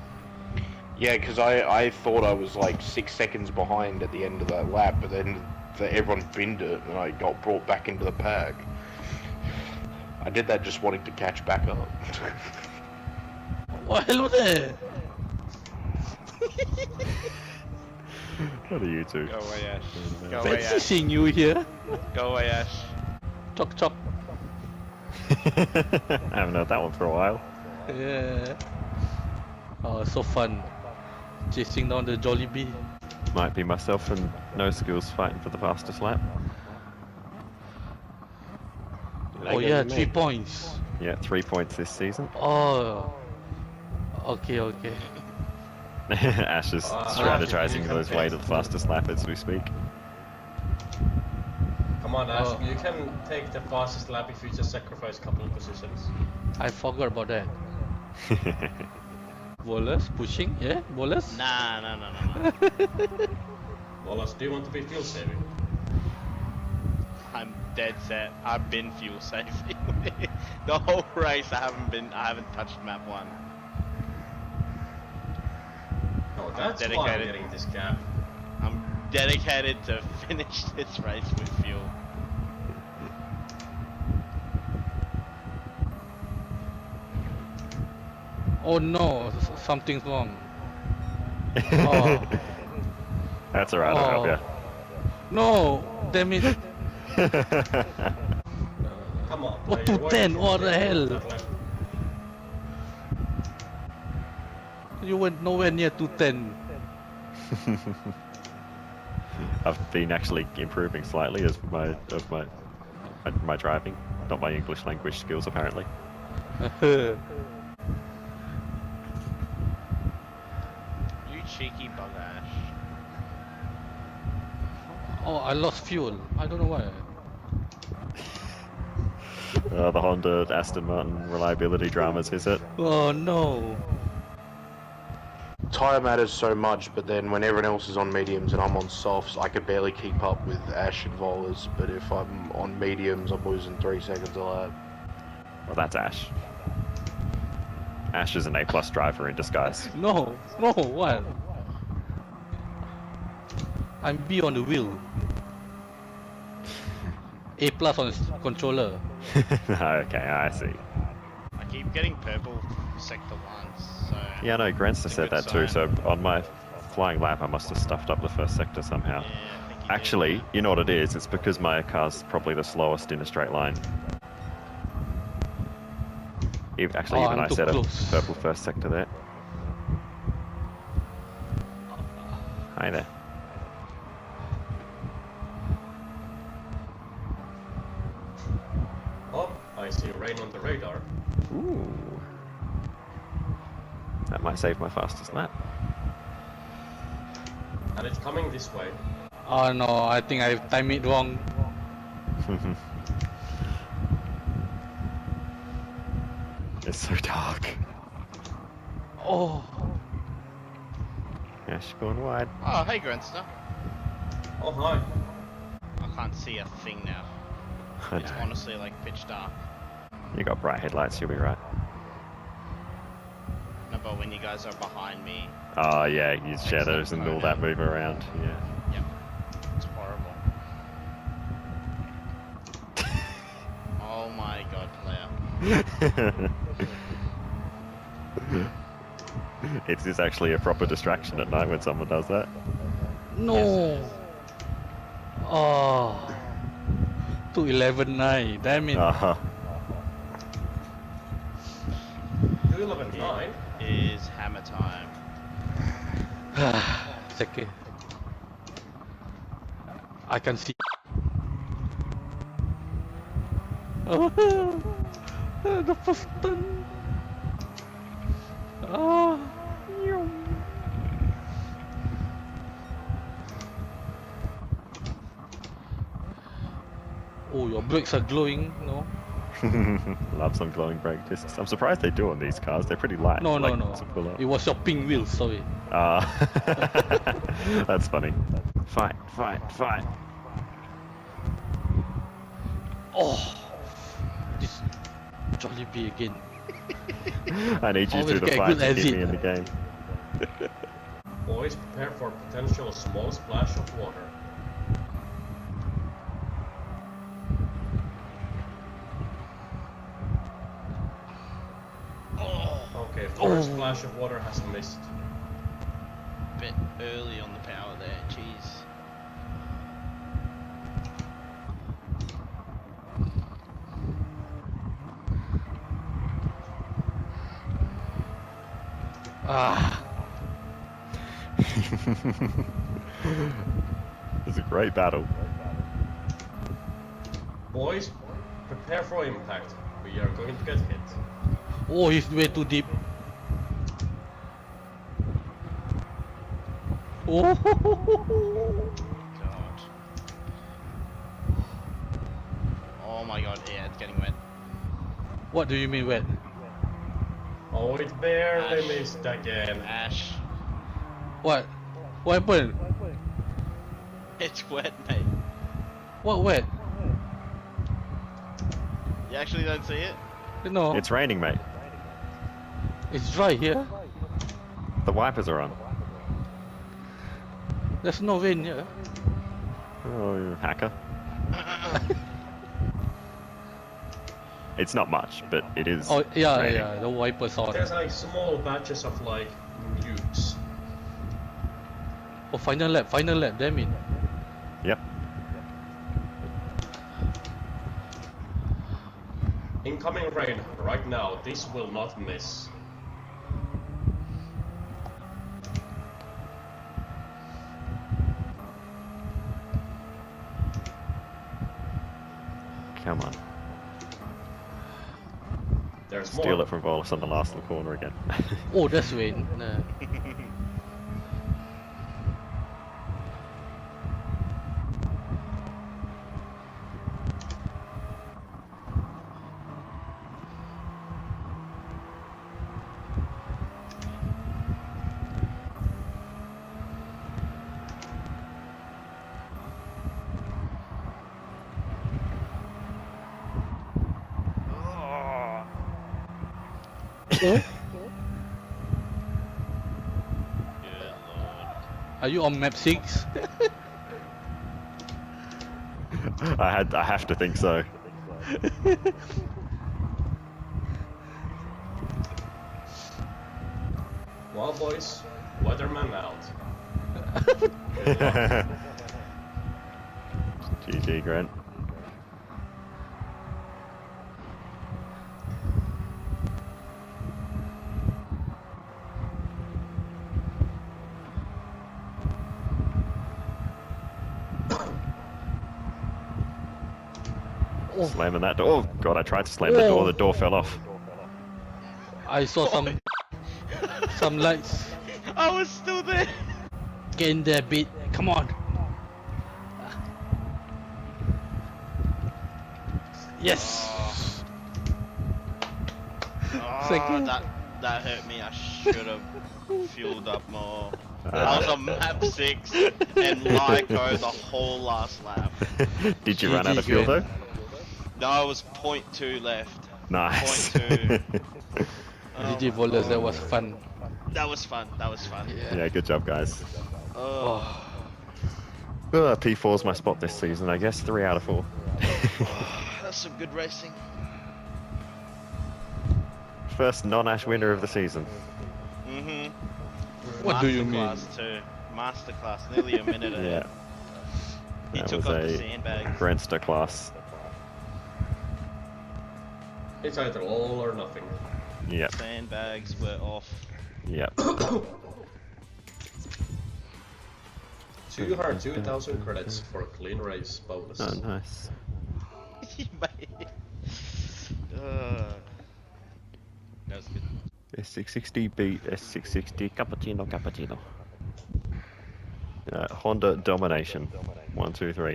Yeah, because I thought I was like 6 seconds behind at the end of that lap, but then everyone binned it and I got brought back into the pack. I did that just wanting to catch back up. Oh, hello there. What are you two? Go away, Ash. Go away, Fancy Ash. seeing you here. Go away, Ash. Chok chok. I haven't heard that one for a while. Yeah. Oh, so fun. Chasing down the Jollibee. Might be myself and no skills fighting for the fastest lap. Oh yeah, 3 points. Yeah, 3 points this season. Oh. Okay, okay. Ash is strategizing you his can way take- to the fastest lap as we speak. Come on, Ash. Oh. You can take the fastest lap if you just sacrifice a couple of positions. I forgot about that. Wallace pushing, yeah? Wallace? Nah. Wallace, do you want to be fuel saving? I'm dead set. I've been fuel saving. The whole race, I haven't touched map 1. No, that's why I'm dedicated. getting this gap. I'm dedicated to finish this race with fuel. Oh no, something's wrong. Oh. That's alright, I'll help No, damn it. Come on. What player, to why 10? did you What the take hell? that lap? You went nowhere near 210. I've been actually improving slightly as my driving, not my English language skills apparently. You cheeky bugger, Ash. Oh, I lost fuel. I don't know why. The Honda Aston Martin reliability dramas, is it? Oh no. Tyre matters so much, but then when everyone else is on mediums and I'm on softs, I could barely keep up with Ash and Volas, but if I'm on mediums, I'm losing 3 seconds a lap. Well, that's Ash. Ash is an A+ driver in disguise. No, what? I'm B on the wheel. A+ on the controller. Okay, I see. I keep getting purple sector 1, so... Yeah, no, Grantster It's a said good that too, so sign. on my flying lap I must have stuffed up the first sector somehow. Yeah, I think you did. Actually, you know what it is? It's because my car's probably the slowest in a straight line. Actually, Oh, even I'm I too set a close. purple first sector there. Hi there. Oh, I see rain on the radar. Ooh. That might save my fastest lap. And it's coming this way. Oh no, I think I timed it wrong. It's so dark. Oh. Ash going wide. Oh, hey, Grandster. Oh, hi. I can't see a thing now. I It's know. honestly like pitch dark. You got bright headlights, you'll be right. No, but when you guys are behind me, Oh yeah, use shadows and all that move around. Yeah. yep, it's horrible. It's actually a proper distraction at night when someone does that. No. Oh. 211.9. Damn it. Uh-huh. 211.9? Is hammer time. Second. I can see. The first turn. Oh, your brakes are glowing, no? Love some glowing brake discs. I'm surprised they do on these cars. They're pretty light. No, like, no. to pull up. It was your pink wheels, sorry. That's funny. Fight. Oh, this Jollibee again. I need you Always to the get fight good to at keep it. me in the game. Boys, prepare for potential small splash of water. Okay, first splash of water has missed. Bit early on the power there, jeez. It's a great battle. Boys, prepare for impact. We are going to get hit. Oh, he's way too deep. Oh, God. Oh my God, yeah, it's getting wet. what do you mean wet? Oh, it barely Ash. missed again. Ash, What? What happened? it's wet, mate. What wet? You actually don't see it? No, It's raining, mate. it's dry here. The wipers are on. There's no rain here. Oh, you hacker. It's not much, but it is. Oh, yeah, raining. yeah, the wipers on. There's like small batches of like nukes. Oh, final lap, damn it. Yep. Incoming rain right now. This will not miss. Come on. There's Steal more. it from Volus on the last little corner again. Oh, that's rain. Nah. Good lord. Are you on map 6? I have to think so. Well, boys, weatherman out. GG, Grant. Slamming that door. Oh god, I tried to slam the door. The door fell off. I saw some lights. I was still there. Get in there, bit. Come on. Yes. Oh, Second. that hurt me. I should have fueled up more. I was on map 6 and Lyco the whole last lap. Did you run out of fuel though? No, I was 0.2 left. Nice. 0.2. GG Volus, that was fun. That was fun. Yeah, good job, guys. Oh. P4's my spot this season, I guess. 3 out of 4. That's some good racing. First non-Ash winner of the season. Mm-hmm. What do you mean? Masterclass too. Masterclass, nearly a minute ahead. He That took was off the a sandbags. Grandster class. It's either all or nothing. Yep, Sandbags were off. yep. 2,000 credits for a clean race bonus. Oh, nice. Mate. That was good. S660 beat S660 cappuccino. Honda domination. 1, 2, 3.